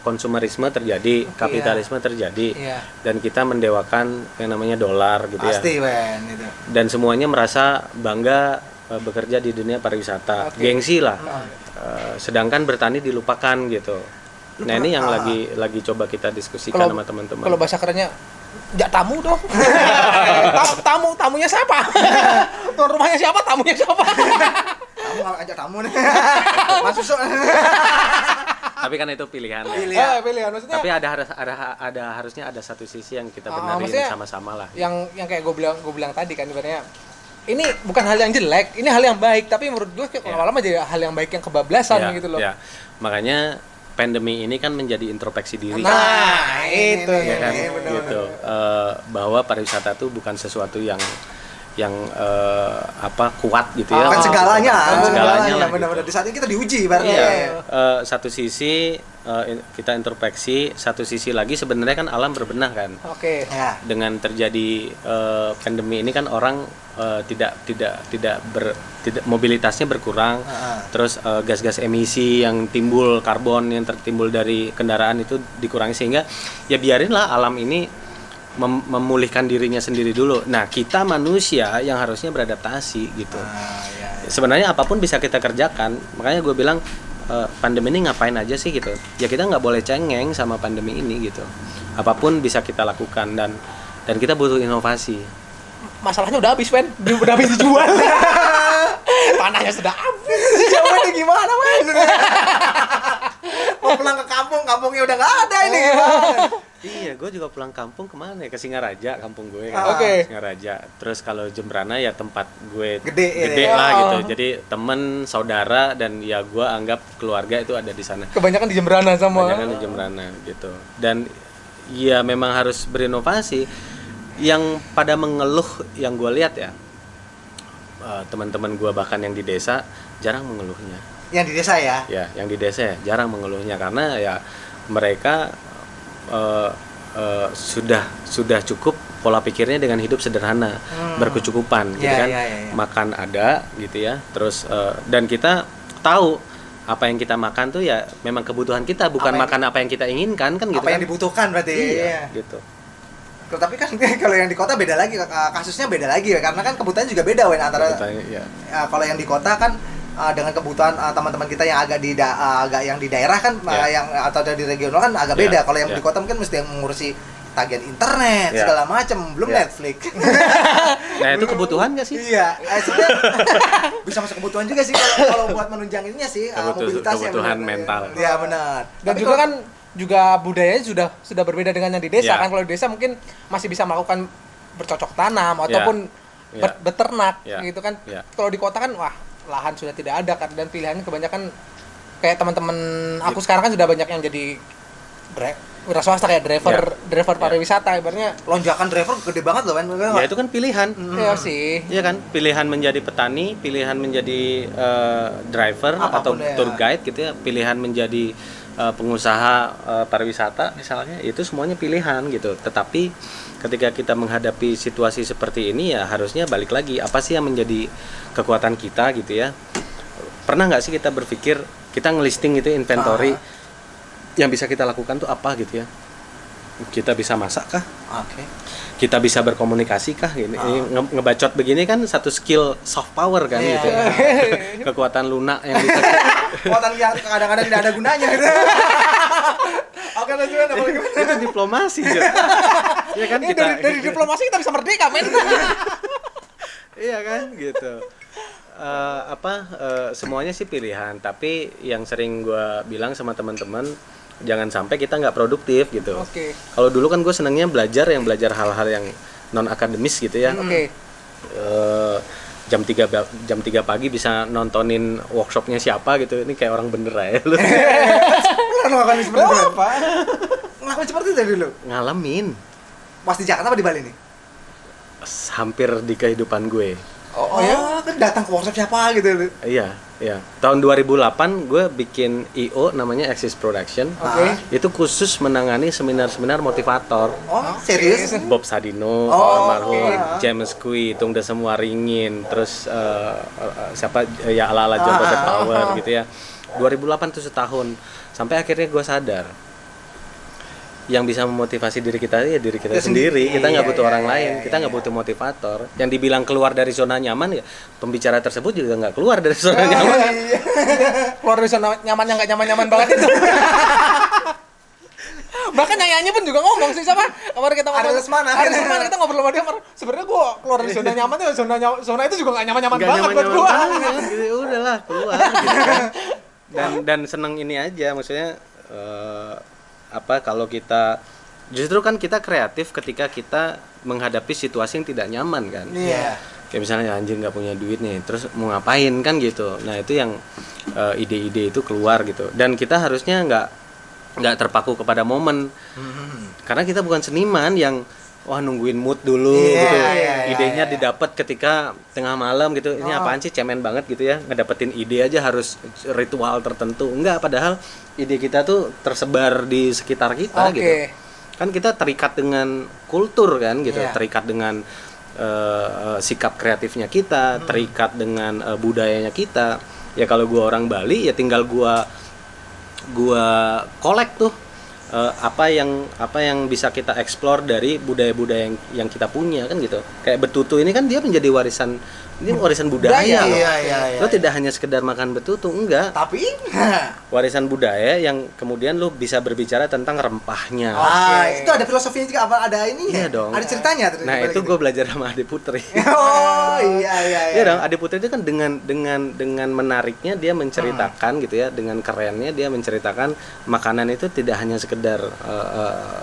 konsumerisme terjadi, kapitalisme terjadi, dan kita mendewakan yang namanya dolar gitu. Pasti, ya. Itu. Dan semuanya merasa bangga bekerja di dunia pariwisata, gengsi lah. Sedangkan bertani dilupakan gitu. Nah ini yang lagi coba kita diskusikan sama teman-teman. Kalau bahasa kerennya, ya tamu dong. Tamunya siapa? Tuan rumahnya siapa? Tamunya siapa? Kamu nggak ajak tamu nih. Mas Susuk. Tapi kan itu pilihan. Pilihan maksudnya. Tapi harusnya ada satu sisi yang kita benarin sama-sama lah. Yang kayak gue bilang tadi kan, ibaratnya ini bukan hal yang jelek, ini hal yang baik, tapi menurut gue lama-lama jadi hal yang baik yang kebablasan gitu loh. Makanya pandemi ini kan menjadi introspeksi diri. Nah, itu ya kan, gitu. Bahwa pariwisata itu bukan sesuatu yang kuat gitu ya. Bukan segalanya lah. Benar-benar di saat ini kita diuji ibaratnya. Satu sisi kita introspeksi satu sisi lagi, sebenarnya kan alam berbenah kan. Oke. Ya. Dengan terjadi pandemi ini kan orang tidak mobilitasnya berkurang. Terus gas-gas emisi yang timbul, karbon yang tertimbul dari kendaraan itu dikurangi, sehingga ya biarinlah alam ini memulihkan dirinya sendiri dulu. Nah, kita manusia yang harusnya beradaptasi gitu. Sebenarnya apapun bisa kita kerjakan. Makanya gue bilang pandemi ini ngapain aja sih gitu. Ya kita nggak boleh cengeng sama pandemi ini gitu. Apapun bisa kita lakukan, dan kita butuh inovasi. Masalahnya udah habis, Wen. Udah habis dijual. Tanahnya sudah habis. Jawabannya gimana, Wen? Mau pulang ke kampung, kampungnya udah nggak ada ini gimana? Iya, gue juga pulang kampung kemana ya? Ke Singaraja, kampung gue kan. Oke. Singaraja. Terus kalau Jembrana ya tempat gue Gede lah ya. gitu. Jadi temen, saudara, dan ya gue anggap keluarga itu ada di sana. Kebanyakan di Jembrana sama. Kebanyakan di Jembrana gitu. Dan ya memang harus berinovasi. Yang pada mengeluh yang gue lihat ya, teman-teman gue bahkan yang di desa jarang mengeluhnya. Yang di desa ya? Ya, yang di desa ya jarang mengeluhnya, karena ya mereka sudah cukup pola pikirnya dengan hidup sederhana, berkecukupan gitu kan. Makan ada gitu ya. Terus dan kita tahu apa yang kita makan tuh ya memang kebutuhan kita, bukan makan apa yang kita inginkan kan gitu. Apa kan. yang dibutuhkan berarti. Iya, gitu. Tapi kan kalau yang di kota beda lagi, kasusnya beda lagi ya, karena kan kebutuhannya juga beda Wen, antara Ya. Kalau yang di kota kan dengan kebutuhan teman-teman kita yang agak agak yang di daerah kan yang atau di regional kan agak beda. Kalau yang di kota mungkin mesti yang mengurusi tagihan internet segala macam, belum Netflix. Nah, itu kebutuhan nggak sih? Iya, sebenarnya bisa masuk kebutuhan juga sih kalau buat menunjanginnya sih, mobilitasnya. Kebutuhan mental. Iya benar. Dan Tapi juga kan juga budayanya sudah berbeda dengan yang di desa kan. Kalau di desa mungkin masih bisa melakukan bercocok tanam ataupun beternak gitu kan. Kalau di kota kan wah, lahan sudah tidak ada kan, dan pilihannya kebanyakan kayak teman-teman aku sekarang kan sudah banyak yang jadi wira swasta kayak driver pariwisata, ibaratnya lonjakan driver gede banget loh kan. Ya itu kan pilihan. Iya sih. Iya kan, pilihan menjadi petani, pilihan menjadi driver apapun atau tour guide gitu ya, pilihan menjadi pengusaha pariwisata misalnya, itu semuanya pilihan gitu. Tetapi ketika kita menghadapi situasi seperti ini ya harusnya balik lagi, apa sih yang menjadi kekuatan kita gitu ya. Pernah nggak sih kita berpikir, kita ngelisting gitu inventory yang bisa kita lakukan tuh apa gitu ya. Kita bisa masak kah? Kita bisa berkomunikasi kah? Gini. Ngebacot begini kan satu skill soft power kan gitu. Kekuatan lunak yang bisa kekuatan yang kadang-kadang tidak ada gunanya gitu. Oke, lanjut itu diplomasi ya. Ya kan dari diplomasi kita bisa merdeka, men. Iya kan gitu. Semuanya sih pilihan, tapi yang sering gue bilang sama teman-teman, jangan sampai kita nggak produktif gitu. Kalau dulu kan gue senangnya belajar hal-hal yang non akademis gitu ya. Jam 3 pagi bisa nontonin workshopnya siapa gitu. Ini kayak orang bener aja lu. Ngelakuin seperti itu apa? Ngelakuin seperti itu dulu? Ngalamin. Pas di Jakarta apa di Bali nih? Hampir di kehidupan gue. Oh ya, kan datang ke workshop siapa gitu. Iya. Tahun 2008 gue bikin IO namanya Axis Production. Itu khusus menangani seminar-seminar motivator. Oh, serius? Bob Sadino, almarhum, James Kui, Tung Semua Ringin, terus siapa ya ala-ala John Robert Power gitu ya. 2008 tuh setahun. Sampai akhirnya gue sadar, yang bisa memotivasi diri kita ya diri kita sendiri. Kita nggak butuh orang lain, kita nggak butuh motivator. Yang dibilang keluar dari zona nyaman ya pembicara tersebut juga nggak keluar dari zona nyaman. Keluar dari zona nyaman yang nggak nyaman banget itu. Bahkan nyanyi pun juga ngomong sih sama kemarin kita ngobrol kita ngobrol sama dia, sebenarnya gue keluar dari zona nyaman ya, zona itu juga nggak nyaman banget buat gue. Gitu, udahlah keluar gitu kan. Dan seneng ini aja, maksudnya kalau kita justru kan kita kreatif ketika kita menghadapi situasi yang tidak nyaman kan. Kayak misalnya anjir nggak punya duit nih, terus mau ngapain kan gitu. Nah itu yang ide-ide itu keluar gitu. Dan kita harusnya nggak terpaku kepada momen, karena kita bukan seniman yang wah nungguin mood dulu gitu. Idenya didapat ketika tengah malam gitu. Ini apaan sih, cemen banget gitu ya. Ngedapetin ide aja harus ritual tertentu. Enggak, padahal ide kita tuh tersebar di sekitar kita gitu. Kan kita terikat dengan kultur kan gitu, terikat dengan sikap kreatifnya kita, terikat dengan budayanya kita. Ya kalau gua orang Bali ya tinggal gua kolek tuh apa yang bisa kita explore dari budaya-budaya yang kita punya kan gitu. Kayak betutu ini kan dia menjadi warisan budaya. Lo tidak hanya sekedar makan betutu, enggak. Tapi warisan budaya yang kemudian lo bisa berbicara tentang rempahnya. Itu ada filosofinya juga, apa ada ini? Iya dong. Ada ceritanya. Nah itu gue belajar sama Ade Putri. Iya dong. Ade Putri itu kan dengan menariknya dia menceritakan gitu ya, dengan kerennya dia menceritakan makanan itu tidak hanya sekedar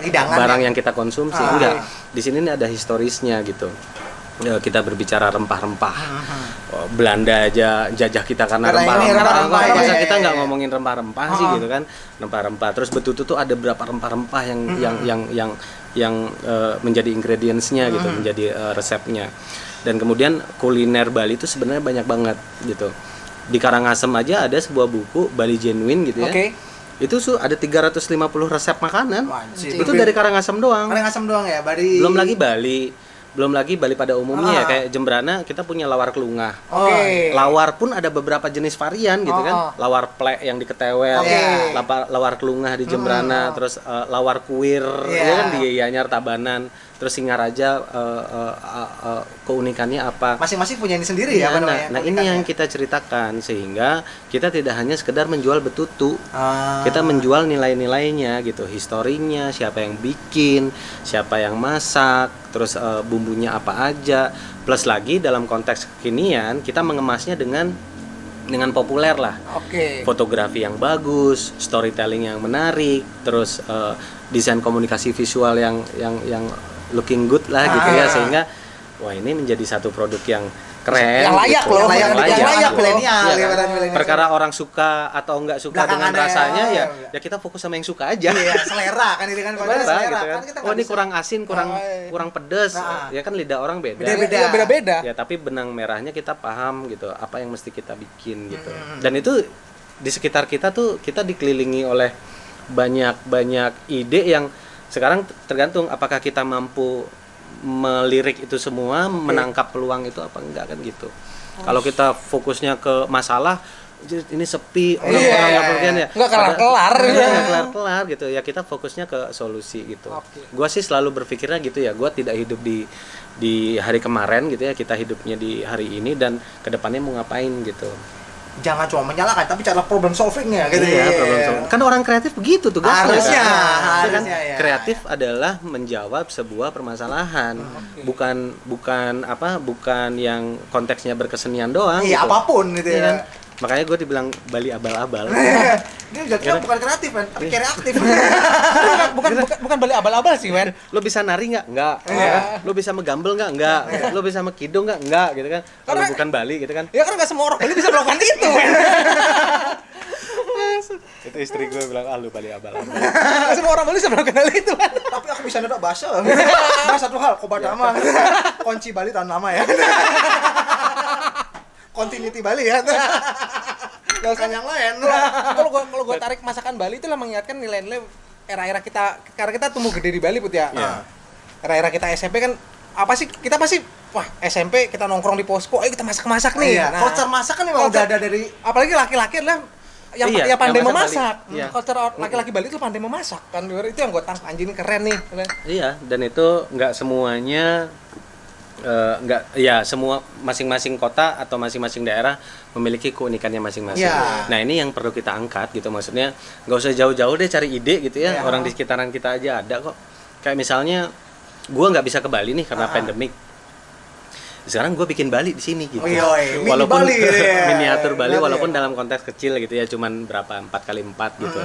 barang yang kita konsumsi, enggak. Di sini nih ada historisnya gitu. Kita berbicara rempah-rempah. Belanda aja jajah kita karena rempah-rempah. Masa kita nggak ngomongin rempah-rempah sih gitu kan? Rempah-rempah. Terus betutu tuh ada berapa rempah-rempah yang menjadi ingredients-nya gitu, menjadi resepnya. Dan kemudian kuliner Bali itu sebenarnya banyak banget gitu. Di Karangasem aja ada sebuah buku Bali Genuine gitu ya. Itu ada 350 resep makanan. Itu dari Karangasem doang. Karangasem doang ya, Bali. Belum lagi Bali pada umumnya ya, kayak Jembrana kita punya lawar kelungah. Lawar pun ada beberapa jenis varian gitu kan. Lawar plek yang di Ketewel, lawar kelungah di Jembrana, terus lawar kuir ya kan di Gianyar Tabanan. Terus Singaraja keunikannya apa? Masing-masing punya ini sendiri ya. Nah ini yang kita ceritakan sehingga kita tidak hanya sekedar menjual betutu, kita menjual nilai-nilainya gitu, historinya, siapa yang bikin, siapa yang masak, terus bumbunya apa aja. Plus lagi dalam konteks kekinian kita mengemasnya dengan populer lah. Fotografi yang bagus, storytelling yang menarik, terus desain komunikasi visual yang looking good lah gitu ya, sehingga wah ini menjadi satu produk yang keren, yang layak gitu. loh, yang layak milenial. Perkara orang suka atau nggak suka dengan rasanya ya kita fokus sama yang suka aja. Selera kan itu kan, selera gitu kan. Ini kurang asin, kurang pedas, ya kan lidah orang beda. Ya tapi benang merahnya kita paham gitu, apa yang mesti kita bikin gitu. Dan itu di sekitar kita tuh kita dikelilingi oleh banyak ide yang sekarang tergantung apakah kita mampu melirik itu semua, menangkap peluang itu apa enggak kan gitu. Kalau kita fokusnya ke masalah, ini sepi, orang-orang nggak pengen ya, nggak kelar gitu ya, kita fokusnya ke solusi gitu. Gua sih selalu berpikirnya gitu ya, gua tidak hidup di hari kemarin gitu ya, kita hidupnya di hari ini dan kedepannya mau ngapain gitu. Jangan cuma menyalahkan, tapi cara problem solvingnya gitu. Problem solving. Kan orang kreatif begitu tuh guys. Harusnya kan? Kreatif adalah menjawab sebuah permasalahan, bukan yang konteksnya berkesenian doang. Iya, gitu. Apapun gitu ya. Kan? Makanya gue dibilang Bali abal-abal. Dia jadinya bukan kreatif kan, tapi kreatif. bukan Bali abal-abal sih, Wen. Lo bisa nari nggak? Nggak. Lo bisa megambel nggak? Nggak. Lo bisa mekidung nggak? Nggak, gitu kan. Kalau bukan Bali gitu kan. Ya kan nggak semua orang Bali bisa melakukan itu, Wen. Itu istri gue bilang, lu Bali abal-abal. Semua orang Bali bisa melakukan hal itu, kan. Tapi aku bisa nyetok bahasa. Satu hal, Kobadama. Kunci Bali tahun lama ya. Continuity Bali ya. Gak usah yang lain. Kalau gue tarik masakan Bali itu lah mengingatkan nilai-nilai era-era kita, karena kita tumbuh gede di Bali Put ya. Era-era kita SMP kan apa sih, kita pasti wah SMP kita nongkrong di posko, ayo kita masak-masak nih. Culture masak kan memang udah ada dari, apalagi laki-laki adalah yang pandai memasak. Culture laki-laki Bali itu pandai memasak kan. Itu yang gue tangkap, anjing keren nih. Iya, dan itu nggak semuanya semua masing-masing kota atau masing-masing daerah memiliki keunikannya masing-masing. Nah ini yang perlu kita angkat gitu, maksudnya nggak usah jauh-jauh deh cari ide gitu ya. Orang di sekitaran kita aja ada kok. Kayak misalnya gue nggak bisa ke Bali nih karena pandemik. sekarang gue bikin Bali di sini gitu. Mini Walaupun Bali, ya. miniatur Bali, Iya, walaupun iya. dalam konteks kecil gitu ya, cuman berapa 4x4 gitu.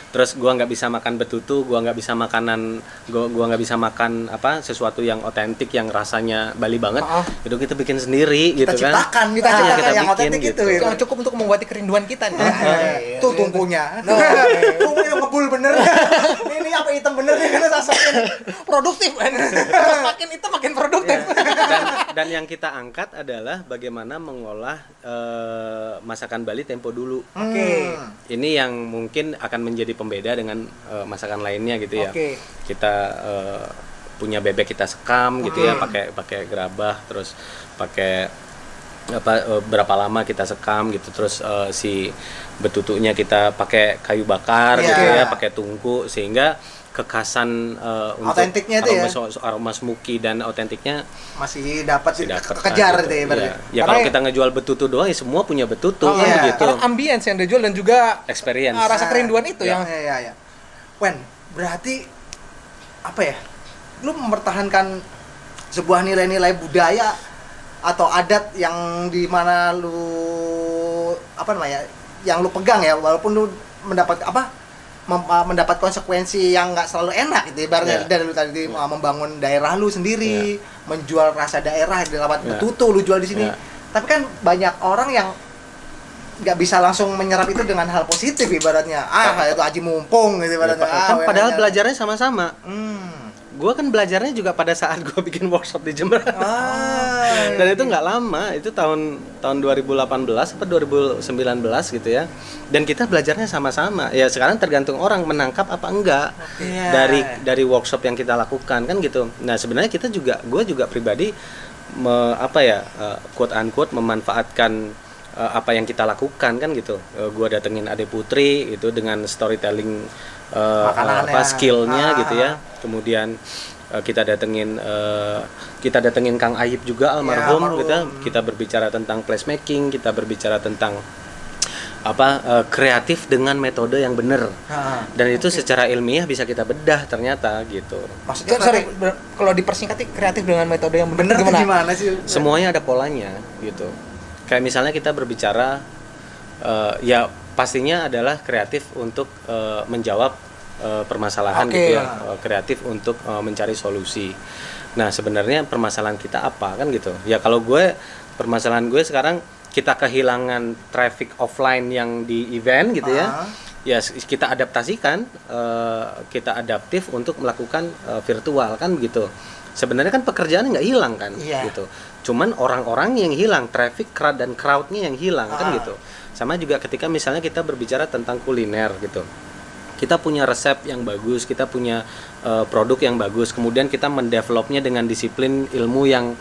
Terus gue nggak bisa makan betutu, gue nggak bisa gua nggak bisa makan apa sesuatu yang otentik yang rasanya Bali banget. Itu kita bikin sendiri Kita gitu kan. ciptakan, Kita ciptakan yang bikin otentik gitu. itu. Yang cukup untuk mengobati kerinduan kita nih. Tuh tungkunya. Tungkunya ngebul bener. Ini apa hitam bener nih karena rasain. Produktif kan. Makin itu makin produktif. Dan yang kita angkat adalah bagaimana mengolah masakan Bali tempo dulu. Oke. Ini yang mungkin akan menjadi pembeda dengan masakan lainnya gitu ya. Oke. Kita punya bebek kita sekam gitu ya, pakai gerabah, terus pakai berapa lama kita sekam gitu, terus si betutunya kita pakai kayu bakar gitu ya, pakai tungku, sehingga kekasan untuk Otentiknya itu aroma smoky dan otentiknya masih dapat dapat kejar gitu. deh ibaratnya. Ya kalau kita ngejual betutu doang ya semua punya betutu kan begitu. Karena ambience yang dijual dan juga Experience. rasa kerinduan itu yang ya. Wen, berarti apa ya? Lu mempertahankan sebuah nilai-nilai budaya atau adat yang di mana lu apa namanya? Yang lu pegang ya, walaupun lu mendapat mendapat konsekuensi yang nggak selalu enak gitu ibaratnya dari lu tadi membangun daerah lu sendiri, menjual rasa daerah lewat betutu lu jual di sini. Tapi kan banyak orang yang nggak bisa langsung menyerap itu dengan hal positif ibaratnya. Itu aji mumpung gitu ibaratnya. Padahal belajarnya sama-sama. Gue kan belajarnya juga pada saat gue bikin workshop di Jember. Dan itu nggak lama, itu tahun 2018 atau 2019 gitu ya. Dan kita belajarnya sama-sama. Ya sekarang tergantung orang menangkap apa enggak dari workshop yang kita lakukan kan gitu. Nah sebenarnya gue juga pribadi quote unquote memanfaatkan apa yang kita lakukan kan gitu. Gue datengin Ade Putri itu dengan storytelling skillnya gitu ya. Kemudian kita datengin Kang Ayib juga almarhum. Kita berbicara tentang placemaking, kita berbicara tentang kreatif dengan metode yang benar. Dan itu secara ilmiah bisa kita bedah ternyata gitu. Maksudnya kalau dipersingkat kreatif dengan metode yang benar gimana sih? Semuanya ada polanya gitu. Kayak misalnya kita berbicara ya pastinya adalah kreatif untuk menjawab permasalahan gitu ya, kreatif untuk mencari solusi. Nah sebenarnya permasalahan kita apa kan gitu ya. Kalau permasalahan gue sekarang kita kehilangan traffic offline yang di event gitu ya, ya kita adaptasikan, kita adaptif untuk melakukan virtual kan gitu. Sebenarnya kan pekerjaannya nggak hilang kan gitu, cuman orang-orang yang hilang, traffic dan crowdnya yang hilang kan gitu. Sama juga ketika misalnya kita berbicara tentang kuliner gitu, kita punya resep yang bagus, kita punya produk yang bagus, kemudian kita mendevelopnya dengan disiplin ilmu yang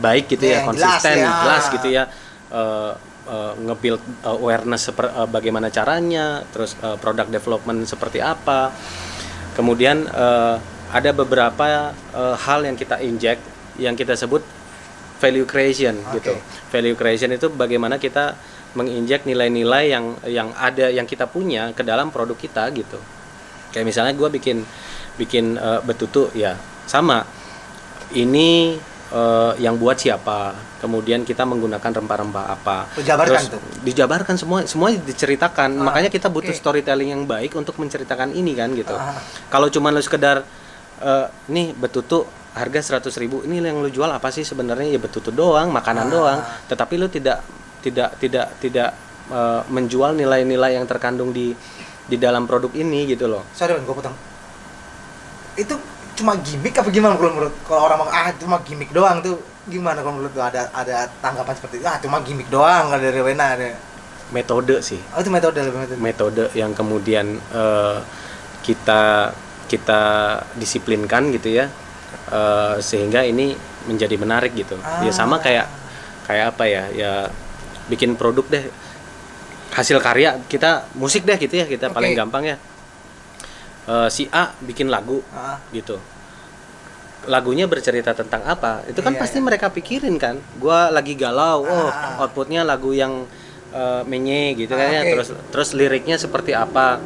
baik gitu ya, konsisten, jelas gitu ya, nge-build awareness bagaimana caranya, terus product development seperti apa, kemudian ada beberapa hal yang kita inject yang kita sebut value creation gitu. Value creation itu bagaimana kita menginjek nilai-nilai yang ada yang kita punya ke dalam produk kita gitu. Kayak misalnya gue bikin betutu ya sama. Ini yang buat siapa? Kemudian kita menggunakan rempah-rempah apa? Dijabarkan semua diceritakan. Makanya kita butuh storytelling yang baik untuk menceritakan ini kan gitu. Kalau cuma lu sekedar nih betutu harga 100.000, ini yang lu jual apa sih sebenarnya? Ya betutu doang, makanan doang. Tetapi lu tidak menjual nilai-nilai yang terkandung di dalam produk ini gitu loh. Sorry, gue potong. Itu cuma gimmick apa gimana kalau orang ngomong cuma gimmick doang tuh gimana kalau menurut lu ada tanggapan seperti itu? Cuma gimmick doang nggak dari Wena ada. Metode sih. Itu metode. Metode yang kemudian kita disiplinkan gitu ya, sehingga ini menjadi menarik gitu. Ya sama kayak apa ya bikin produk deh, hasil karya kita musik deh gitu ya, kita paling gampang ya. Si A bikin lagu gitu, lagunya bercerita tentang apa, itu kan pasti mereka pikirin kan. Gua lagi galau, outputnya lagu yang menye gitu kan ya. Terus liriknya seperti apa,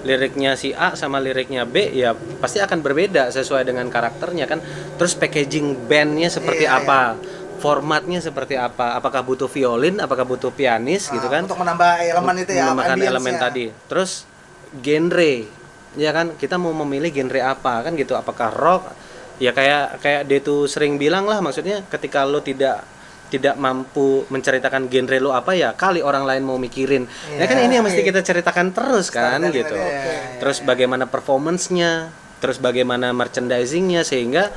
liriknya si A sama liriknya B ya pasti akan berbeda sesuai dengan karakternya kan. Terus packaging bandnya seperti apa, formatnya seperti apa, apakah butuh violin, apakah butuh pianis gitu kan, untuk menambah elemen itu ya, menambahkan ambience-nya. elemen tadi. Terus genre, ya kan, kita mau memilih genre apa kan gitu, apakah rock, ya kayak dia tuh sering bilang lah, maksudnya ketika lo tidak mampu menceritakan genre lo apa, ya kali orang lain mau mikirin. Ya kan ini yang mesti kita ceritakan terus kan gitu. Terus bagaimana performance-nya, terus bagaimana merchandising-nya, sehingga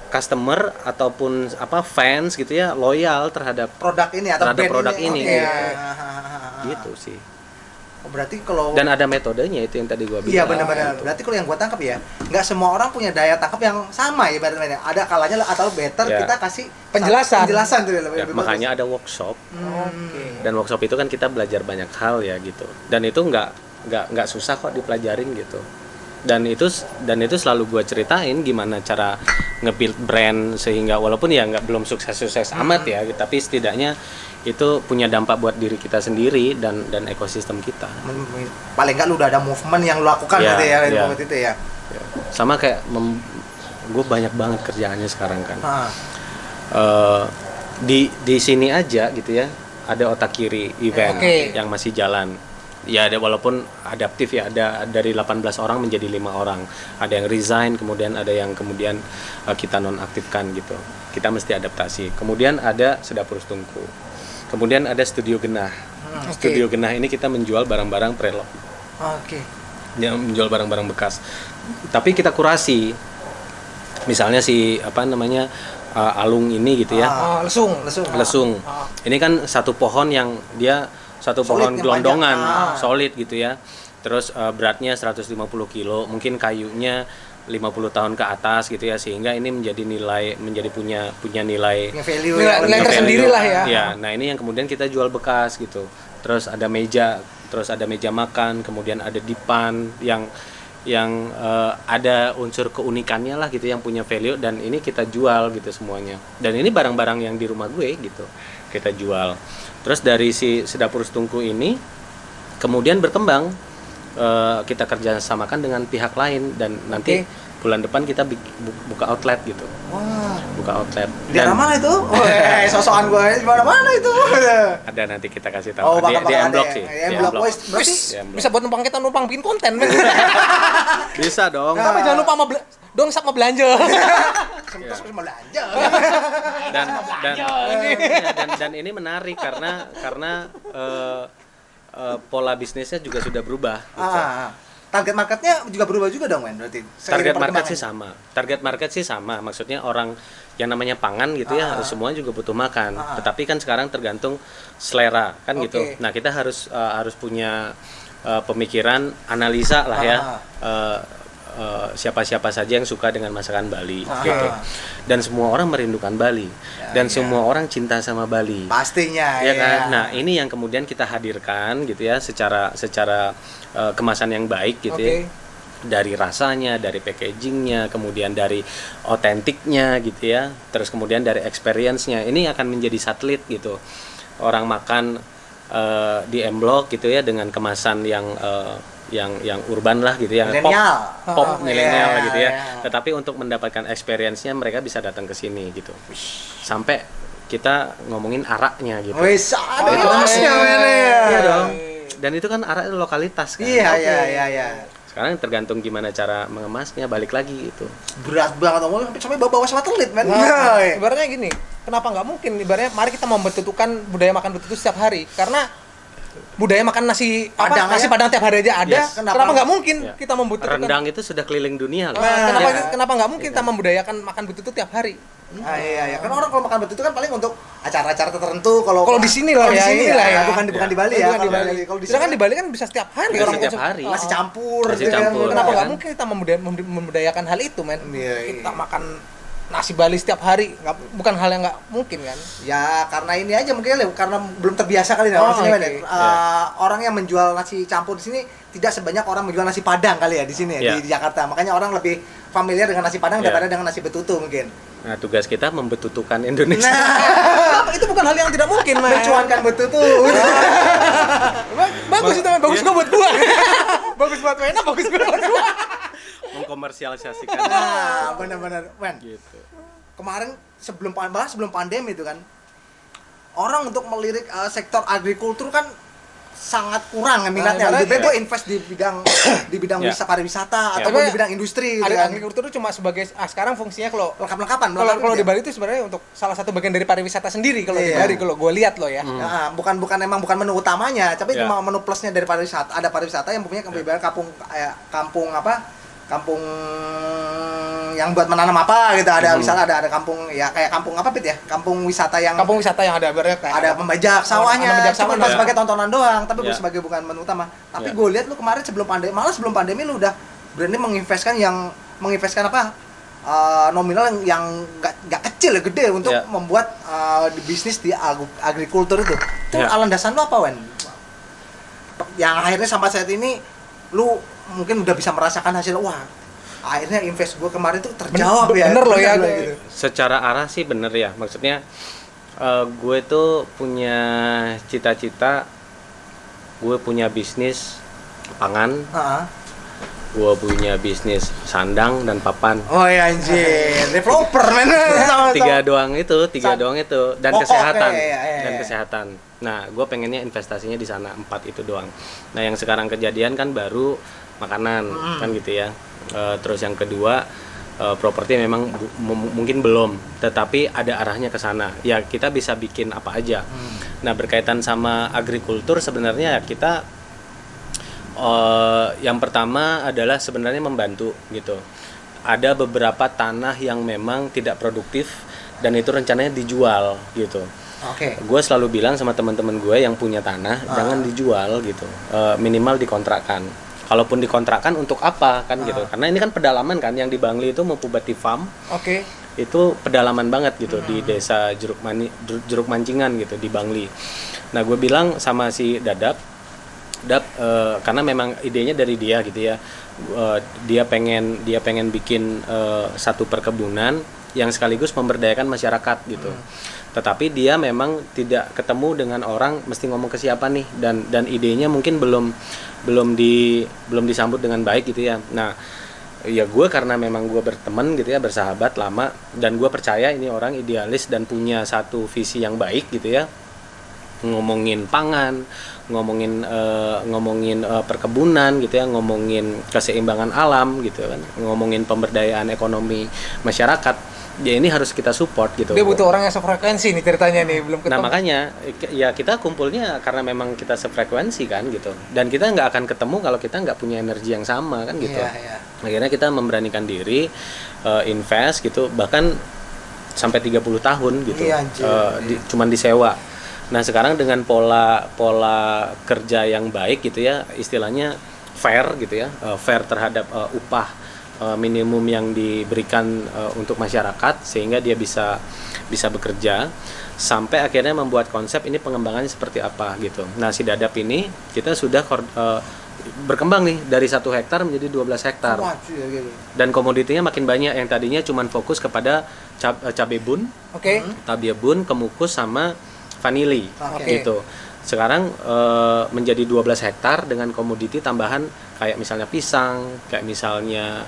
customer ataupun fans gitu ya loyal terhadap produk ini atau terhadap band produk ini gitu. Gitu sih. Berarti kalau Dan ada metodenya, itu yang tadi gua bilang. iya benar-benar. Berarti kalau yang gua tangkap ya, nggak semua orang punya daya tangkap yang sama ya berarti. Ada kalanya atau better kita kasih penjelasan tuh ya, makanya ada workshop. Dan workshop itu kan kita belajar banyak hal ya gitu. Dan itu nggak susah kok dipelajarin gitu. Dan itu selalu gue ceritain gimana cara nge-build brand, sehingga walaupun ya belum sukses amat ya, tapi setidaknya itu punya dampak buat diri kita sendiri dan ekosistem kita. Paling nggak lu udah ada movement yang lu lakukan gitu ya, moment itu ya. Sama kayak gue banyak banget kerjaannya sekarang kan. Di sini aja gitu ya, ada otak kiri event yang masih jalan. Ya ada, walaupun adaptif ya, ada dari 18 orang menjadi 5 orang. Ada yang resign, kemudian ada yang kita nonaktifkan gitu. Kita mesti adaptasi. Kemudian ada Sedapur Tungku. Kemudian ada Studio Genah. Studio Genah ini kita menjual barang-barang pre-love. Yang menjual barang-barang bekas. Tapi kita kurasi. Misalnya alung ini gitu ya. Lesung. Ini kan satu pohon yang dia pohon gelondongan, solid gitu ya. Terus beratnya 150 kilo, mungkin kayunya 50 tahun ke atas gitu ya, sehingga ini punya nilai tersendiri lah ya. Ya, nah ini yang kemudian kita jual bekas gitu. Terus ada meja makan, kemudian ada dipan yang ada unsur keunikannya lah gitu, yang punya value, dan ini kita jual gitu semuanya. Dan ini barang-barang yang di rumah gue gitu kita jual. Terus dari si Sedapur Tungku ini kemudian berkembang, kita kerjasamakan dengan pihak lain, dan nanti bulan depan kita buka outlet gitu. Buka outlet. Di mana itu? Sosokan gue di mana itu? Ada, nanti kita kasih tahu. Di M-Block sih. Berarti bisa buat numpang bikin konten. Bisa dong. Tapi jangan lupa sama belanja. Sama belanja. Dan ini menarik karena pola bisnisnya juga sudah berubah. Gitu. Target marketnya juga berubah juga dong, men, berarti. Target market sih sama. Maksudnya orang yang namanya pangan gitu ya, semua juga butuh makan. Tetapi kan sekarang tergantung selera kan gitu. Nah, kita harus punya pemikiran, analisa lah ya. Siapa-siapa saja yang suka dengan masakan Bali gitu. Dan semua orang merindukan Bali, dan semua orang cinta sama Bali pastinya ya kan. Nah, ini yang kemudian kita hadirkan gitu ya, secara kemasan yang baik gitu ya, dari rasanya, dari packagingnya, kemudian dari otentiknya gitu ya, terus kemudian dari experience-nya. Ini akan menjadi satelit gitu, orang makan di M-Block gitu ya, dengan kemasan yang urban lah gitu ya, pop milenial lah gitu ya. Tetapi untuk mendapatkan experience-nya mereka bisa datang ke sini gitu. Sampai kita ngomongin araknya gitu. Ada kelasnya, men. Iya dong. Dan itu kan arak itu lokalitas kan. Iya. Sekarang tergantung gimana cara mengemasnya, balik lagi itu. Berat banget ngomong sampai bawa satelit, men. Ibaratnya gini, kenapa nggak mungkin ibaratnya mari kita membentukkan budaya makan betutu setiap hari, karena budaya makan nasi padang tiap hari aja ada. Kenapa nggak mungkin kita membutuhkan rendang itu sudah keliling dunia loh. Kenapa nggak mungkin kita membudayakan makan betutu tiap hari? Iya. Kan orang kalau makan betutu kan paling untuk acara-acara tertentu. Kalau di sini lah ya, bukan di Bali ya. Kalau di sini kan di Bali kan bisa setiap hari orang setiap hari. Masih campur. Kenapa nggak mungkin kita membudayakan hal itu, men? Kita makan nasi Bali setiap hari, bukan hal yang nggak mungkin kan? Ya karena ini aja mungkin karena belum terbiasa kali orang yang menjual nasi campur di sini tidak sebanyak orang menjual nasi Padang kali ya di sini di Jakarta. Makanya orang lebih familiar dengan nasi Padang daripada dengan nasi betutu mungkin. Nah, tugas kita membetutukan Indonesia. Itu bukan hal yang tidak mungkin, men. Mencuankan betutu. Bagus itu, men. Bagus juga buat gua. Bagus buat Wena, bagus juga buat gua. Mengkomersialisasikan. Benar-benar, men. Gitu. kemarin sebelum pandemi itu kan, orang untuk melirik sektor agrikultur kan sangat kurang minatnya. Lebih baik gue invest di bidang pariwisata ataupun di bidang industri. Agrikultur itu cuma sebagai sekarang fungsinya kalau lengkap-lengkapan. Kalau di Bali itu sebenarnya untuk salah satu bagian dari pariwisata sendiri kalau di Bali, kalau gue lihat loh ya. Nah, bukan menu utamanya, tapi cuma menu plusnya dari pariwisata. Ada pariwisata yang punya kampung yang buat menanam apa gitu, ada misalnya ada kampung ya kayak kampung apa Pit ya, kampung wisata yang ada berarti kayak ada pembajak sawahnya, cuma sebagai tontonan doang, tapi bukan menu utama. Tapi gue lihat lu kemarin sebelum pandemi lu udah berani menginvestkan nominal yang nggak kecil, gede untuk membuat bisnis di agrikultur itu. Itu landasan lu apa, Wen? Yang akhirnya sampai saat ini lu mungkin udah bisa merasakan hasil, wah akhirnya invest gue kemarin tuh terjawab bener loh ya gitu. Secara arah sih bener ya, maksudnya gue tuh punya cita-cita, gue punya bisnis pangan, gue punya bisnis sandang dan papan. Oh ya anjir, developer men. Tiga doang itu dan kesehatan. Dan kesehatan. Nah, gue pengennya investasinya di sana 4 itu doang. Nah, yang sekarang kejadian kan baru makanan kan gitu ya. Terus yang kedua properti memang mungkin belum, tetapi ada arahnya ke sana. Ya kita bisa bikin apa aja. Nah, berkaitan sama agrikultur sebenarnya kita yang pertama adalah sebenarnya membantu gitu. Ada beberapa tanah yang memang tidak produktif dan itu rencananya dijual gitu. Oke. Gue selalu bilang sama teman-teman gue yang punya tanah jangan dijual gitu, minimal dikontrakkan. Kalaupun dikontrakkan untuk apa kan gitu, karena ini kan pedalaman kan, yang di Bangli itu Mupubati Farm. Oke. Itu pedalaman banget gitu di desa Jeruk Mancingan gitu di Bangli. Nah gue bilang sama si Dap, karena memang idenya dari dia gitu ya, dia pengen bikin satu perkebunan yang sekaligus memberdayakan masyarakat gitu. Tetapi dia memang tidak ketemu dengan orang, mesti ngomong ke siapa nih, dan idenya mungkin belum disambut dengan baik gitu ya. Nah, ya gue karena memang gue berteman gitu ya, bersahabat lama, dan gue percaya ini orang idealis dan punya satu visi yang baik gitu ya. Ngomongin pangan, ngomongin perkebunan gitu ya, ngomongin keseimbangan alam gitu kan, ngomongin pemberdayaan ekonomi masyarakat. Ya ini harus kita support gitu. Dia butuh orang yang sefrekuensi nih ceritanya nih, belum ketemu. Nah makanya ya kita kumpulnya karena memang kita sefrekuensi kan gitu. Dan kita nggak akan ketemu kalau kita nggak punya energi yang sama kan gitu. Akhirnya kita memberanikan diri invest gitu, bahkan sampai 30 tahun gitu. Cuman disewa. Nah sekarang dengan pola kerja yang baik gitu ya, istilahnya fair gitu ya, fair terhadap upah minimum yang diberikan untuk masyarakat, sehingga dia bisa bekerja, sampai akhirnya membuat konsep ini pengembangannya seperti apa gitu. Nah si Dadap ini kita sudah berkembang nih dari 1 hektar menjadi 12 hektar. Dan komoditinya makin banyak, yang tadinya cuma fokus kepada cabai bun, cabai bun, kemukus sama vanili gitu. Sekarang menjadi 12 hektar dengan komoditi tambahan kayak misalnya pisang, kayak misalnya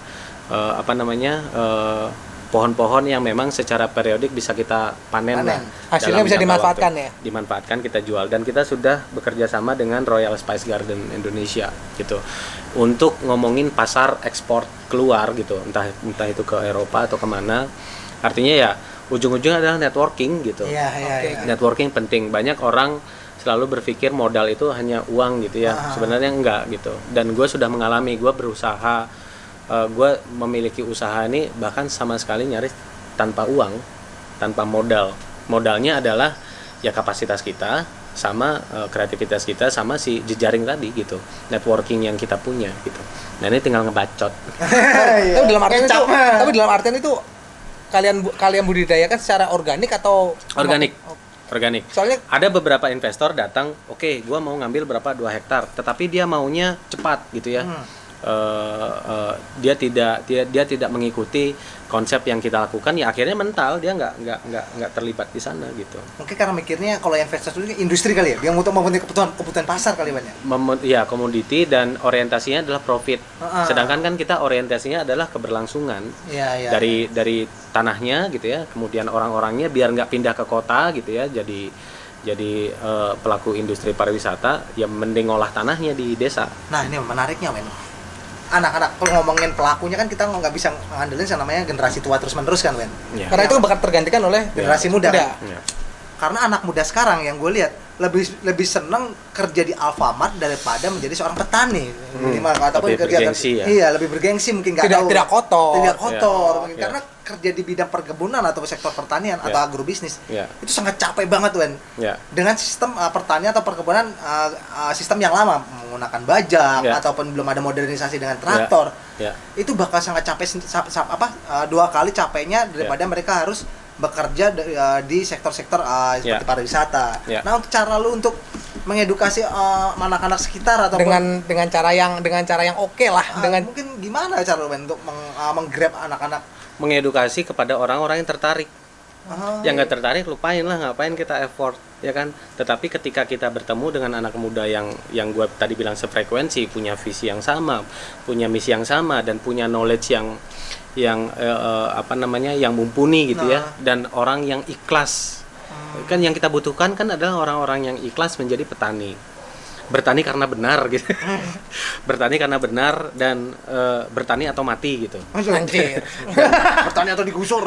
pohon-pohon yang memang secara periodik bisa kita panen. Hasilnya bisa dimanfaatkan ya? Dimanfaatkan, kita jual, dan kita sudah bekerja sama dengan Royal Spice Garden Indonesia gitu untuk ngomongin pasar ekspor keluar gitu, entah itu ke Eropa atau kemana. Artinya ya ujung-ujungnya adalah networking gitu. Networking penting. Banyak orang selalu berpikir modal itu hanya uang gitu ya. Sebenarnya enggak gitu. Dan gue sudah mengalami, gue berusaha, gue memiliki usaha ini bahkan sama sekali nyaris tanpa uang, tanpa modal. Modalnya adalah ya kapasitas kita sama kreativitas kita sama si jejaring tadi gitu, networking yang kita punya gitu. Nah ini tinggal ngebacot. Tapi dalam artian itu kalian budidayakan secara organik atau organik. Soalnya ada beberapa investor datang, oke, gua mau ngambil berapa 2 hektar, tetapi dia maunya cepat gitu ya. Dia tidak mengikuti konsep yang kita lakukan, ya akhirnya mental, dia nggak terlibat di sana gitu. Mungkin karena mikirnya kalau investasi itu industri kali ya, yang untuk memenuhi kebutuhan pasar kali banyak. Ya komoditi, dan orientasinya adalah profit. Sedangkan kan kita orientasinya adalah keberlangsungan. Dari tanahnya gitu ya, kemudian orang-orangnya biar nggak pindah ke kota gitu ya, jadi pelaku industri pariwisata, ya mending ngolah tanahnya di desa. Nah ini menariknya men, anak-anak kalau ngomongin pelakunya kan kita nggak bisa ngandelin yang namanya generasi tua terus menerus kan men, Karena itu bakal tergantikan oleh generasi muda. Ya. Karena anak muda sekarang yang gue lihat lebih seneng kerja di Alfamart daripada menjadi seorang petani minimal, ataupun lebih kerja bergengsi ya. Iya, lebih bergengsi mungkin, nggak tahu, tidak kotor. mungkin Ya. karena kerja di bidang perkebunan atau sektor pertanian atau agrobisnis itu sangat capek banget Wen. Dengan sistem pertanian atau perkebunan sistem yang lama menggunakan bajak ataupun belum ada modernisasi dengan traktor, itu bakal sangat capek dua kali capeknya daripada mereka harus bekerja di sektor-sektor seperti pariwisata. Nah, untuk cara lu untuk mengedukasi anak-anak sekitar atau dengan cara yang oke lah, dengan mungkin gimana cara lu untuk menggrab anak-anak, mengedukasi kepada orang-orang yang tertarik. Yang nggak tertarik lupain lah, ngapain kita effort ya kan. Tetapi ketika kita bertemu dengan anak muda yang gue tadi bilang sefrekuensi, punya visi yang sama, punya misi yang sama, dan punya knowledge yang yang mumpuni gitu ya, dan orang yang ikhlas. Kan yang kita butuhkan kan adalah orang-orang yang ikhlas menjadi petani. Bertani karena benar gitu. Bertani karena benar, dan bertani atau mati gitu. anjir. bertani atau digusur.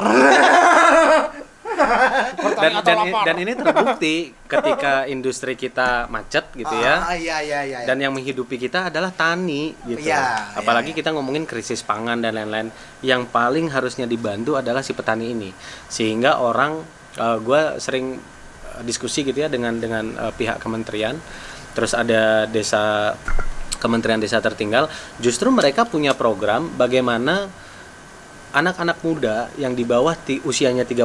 Dan ini terbukti ketika industri kita macet gitu ya. Iya. Dan yang menghidupi kita adalah tani gitu. Apalagi kita ngomongin krisis pangan dan lain-lain, yang paling harusnya dibantu adalah si petani ini. Sehingga orang, gue sering diskusi gitu ya dengan pihak kementerian. Terus ada Kementerian Desa Tertinggal, justru mereka punya program bagaimana anak-anak muda yang di bawah usianya 30,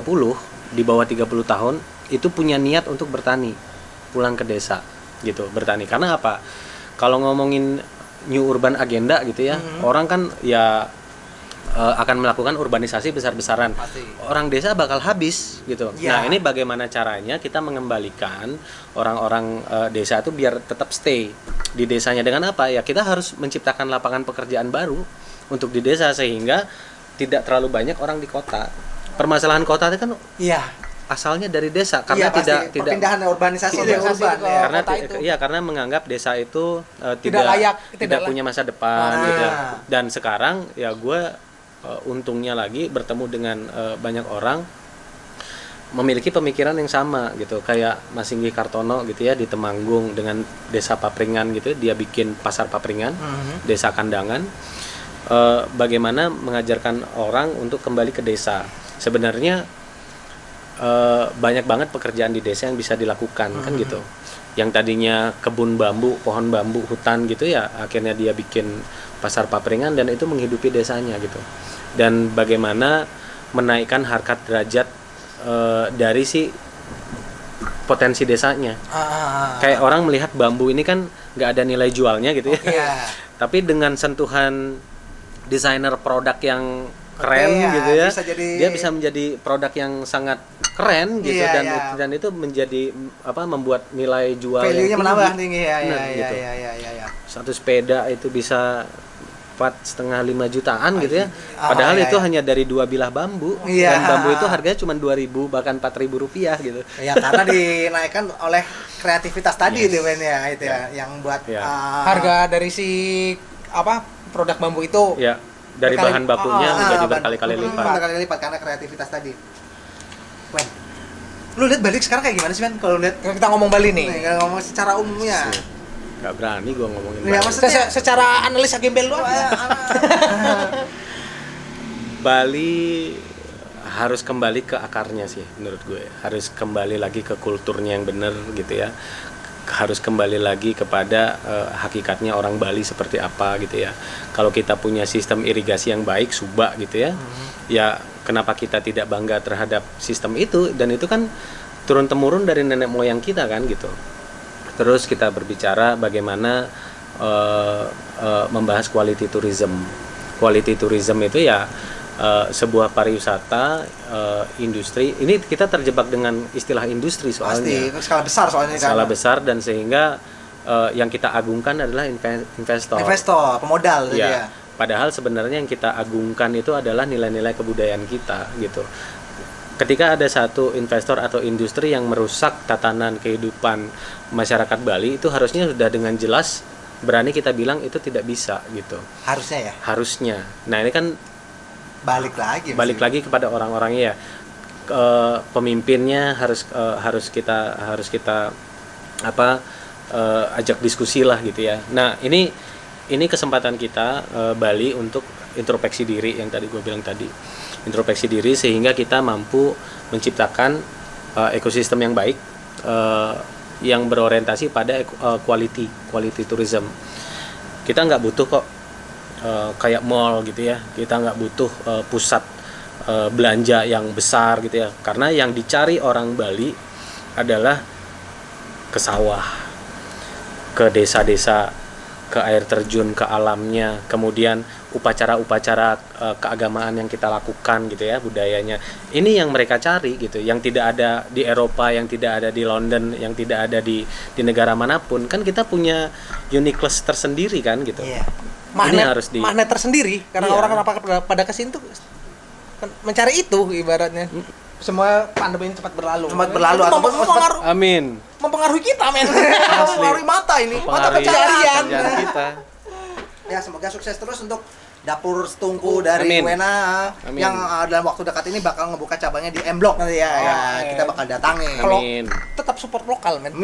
di bawah 30 tahun itu punya niat untuk bertani, pulang ke desa gitu, bertani. Karena apa? Kalau ngomongin New Urban Agenda gitu ya, orang kan ya akan melakukan urbanisasi besar-besaran. Pasti. Orang desa bakal habis gitu. Ya. Nah, ini bagaimana caranya kita mengembalikan orang-orang desa itu biar tetap stay di desanya. Dengan apa? Ya kita harus menciptakan lapangan pekerjaan baru untuk di desa, sehingga tidak terlalu banyak orang di kota. Permasalahan kota itu kan asalnya dari desa, karena tidak perpindahan urbanisasi ke urban ya. Karena menganggap desa itu Tidak layak, tidak punya masa depan gitu. Dan sekarang ya gue untungnya lagi bertemu dengan banyak orang memiliki pemikiran yang sama gitu, kayak Mas Singgi Kartono gitu ya di Temanggung dengan Desa Papringan gitu, dia bikin pasar Papringan, Desa Kandangan. Bagaimana mengajarkan orang untuk kembali ke desa. Sebenarnya banyak banget pekerjaan di desa yang bisa dilakukan kan gitu. Yang tadinya kebun bambu, pohon bambu, hutan gitu ya, akhirnya dia bikin pasar Papringan dan itu menghidupi desanya gitu. Dan bagaimana menaikkan harkat derajat dari si potensi desanya. Kayak orang melihat bambu ini kan nggak ada nilai jualnya gitu ya. Tapi dengan sentuhan desainer produk yang keren gitu ya, dia bisa menjadi produk yang sangat keren gitu, dan itu menjadi membuat nilai jual value-nya menambah tinggi gitu. Satu sepeda itu bisa 4,5 jutaan gitu ya, padahal itu hanya dari 2 bilah bambu, dan bambu itu harganya cuma 2.000 bahkan 4.000 rupiah gitu ya, karena dinaikkan oleh kreativitas tadi itu Ben ya, itu yang buat harga dari si produk bambu itu dari bahan bakunya menjadi berkali-kali lipat karena kreativitas tadi. Wen, lu lihat Bali sekarang kayak gimana sih Ben? Kalau lihat kita ngomong Bali nih, ngomong secara umumnya. Nggak berani gue ngomongin Ya, Bali. Secara analisa gembel lu aja. Bali harus kembali ke akarnya sih menurut gue. Harus kembali lagi ke kulturnya yang benar gitu ya. Harus kembali lagi kepada hakikatnya orang Bali seperti apa gitu ya. Kalau kita punya sistem irigasi yang baik, subak gitu ya, ya kenapa kita tidak bangga terhadap sistem itu? Dan itu kan turun temurun dari nenek moyang kita kan gitu. Terus kita berbicara bagaimana membahas quality tourism. Quality tourism itu ya sebuah pariwisata, industri. Ini kita terjebak dengan istilah industri soalnya. Pasti, skala besar soalnya. Skala besar, dan sehingga yang kita agungkan adalah investor, pemodal ya. Padahal sebenarnya yang kita agungkan itu adalah nilai-nilai kebudayaan kita gitu. Ketika ada satu investor atau industri yang merusak tatanan kehidupan masyarakat Bali, itu harusnya sudah dengan jelas berani kita bilang itu tidak bisa gitu. Harusnya ya. Harusnya. Nah ini kan Balik lagi kepada orang-orangnya ya. Pemimpinnya harus kita ajak diskusi lah gitu ya. Nah ini kesempatan kita Bali untuk introspeksi diri yang tadi gue bilang tadi. Introspeksi diri sehingga kita mampu menciptakan ekosistem yang baik yang berorientasi pada quality tourism. Kita nggak butuh kok kayak mall gitu ya, kita nggak butuh pusat belanja yang besar gitu ya, karena yang dicari orang Bali adalah ke sawah, ke desa-desa, ke air terjun, ke alamnya, kemudian upacara-upacara keagamaan yang kita lakukan gitu ya, budayanya. Ini yang mereka cari gitu, yang tidak ada di Eropa, yang tidak ada di London, yang tidak ada di negara manapun. Kan kita punya uniqueness tersendiri kan gitu. Iya. Magnet tersendiri karena Iya. orang kenapa pada kesini tuh mencari itu ibaratnya. Semua pandemi ini cepat berlalu. Ataupun Mempengaruhi kita, men. mempengaruhi mata ini. Mata pencarian. kita. Ya semoga sukses terus untuk Dapur Setungku dari Wena yang dalam waktu dekat ini bakal ngebuka cabangnya di M Block nanti ya. Ya kita bakal datangin. Kalau tetap support lokal, men.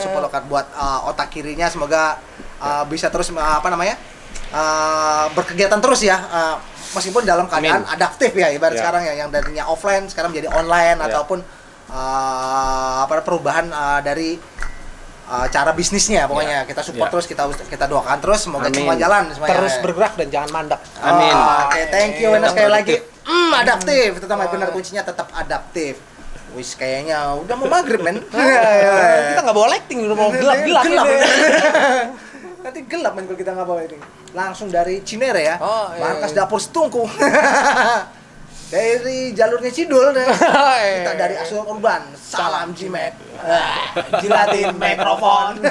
Support lokal buat otak kirinya, semoga bisa terus berkegiatan terus ya, meskipun dalam keadaan adaptif ya, ibarat sekarang ya, yang tadinya offline sekarang menjadi online ataupun perubahan dari cara bisnisnya. Pokoknya kita support terus, kita doakan terus, semoga semua jalan semuanya. Terus bergerak dan jangan mandek. Amin. Oke, thank you Wena sekali lagi. Adaptif, terutama benar kuncinya tetap adaptif. Wis kayaknya udah mau maghrib, men. Kita nggak bawa lighting, udah mau gelap. Nanti gelap, men, kalau kita nggak bawa ini. Langsung dari Cinere ya, markas Dapur Setungku. Dari jalurnya Cidul deh. Kita dari Asuhan Urban. Salam Jimet. Jilatin mikrofon.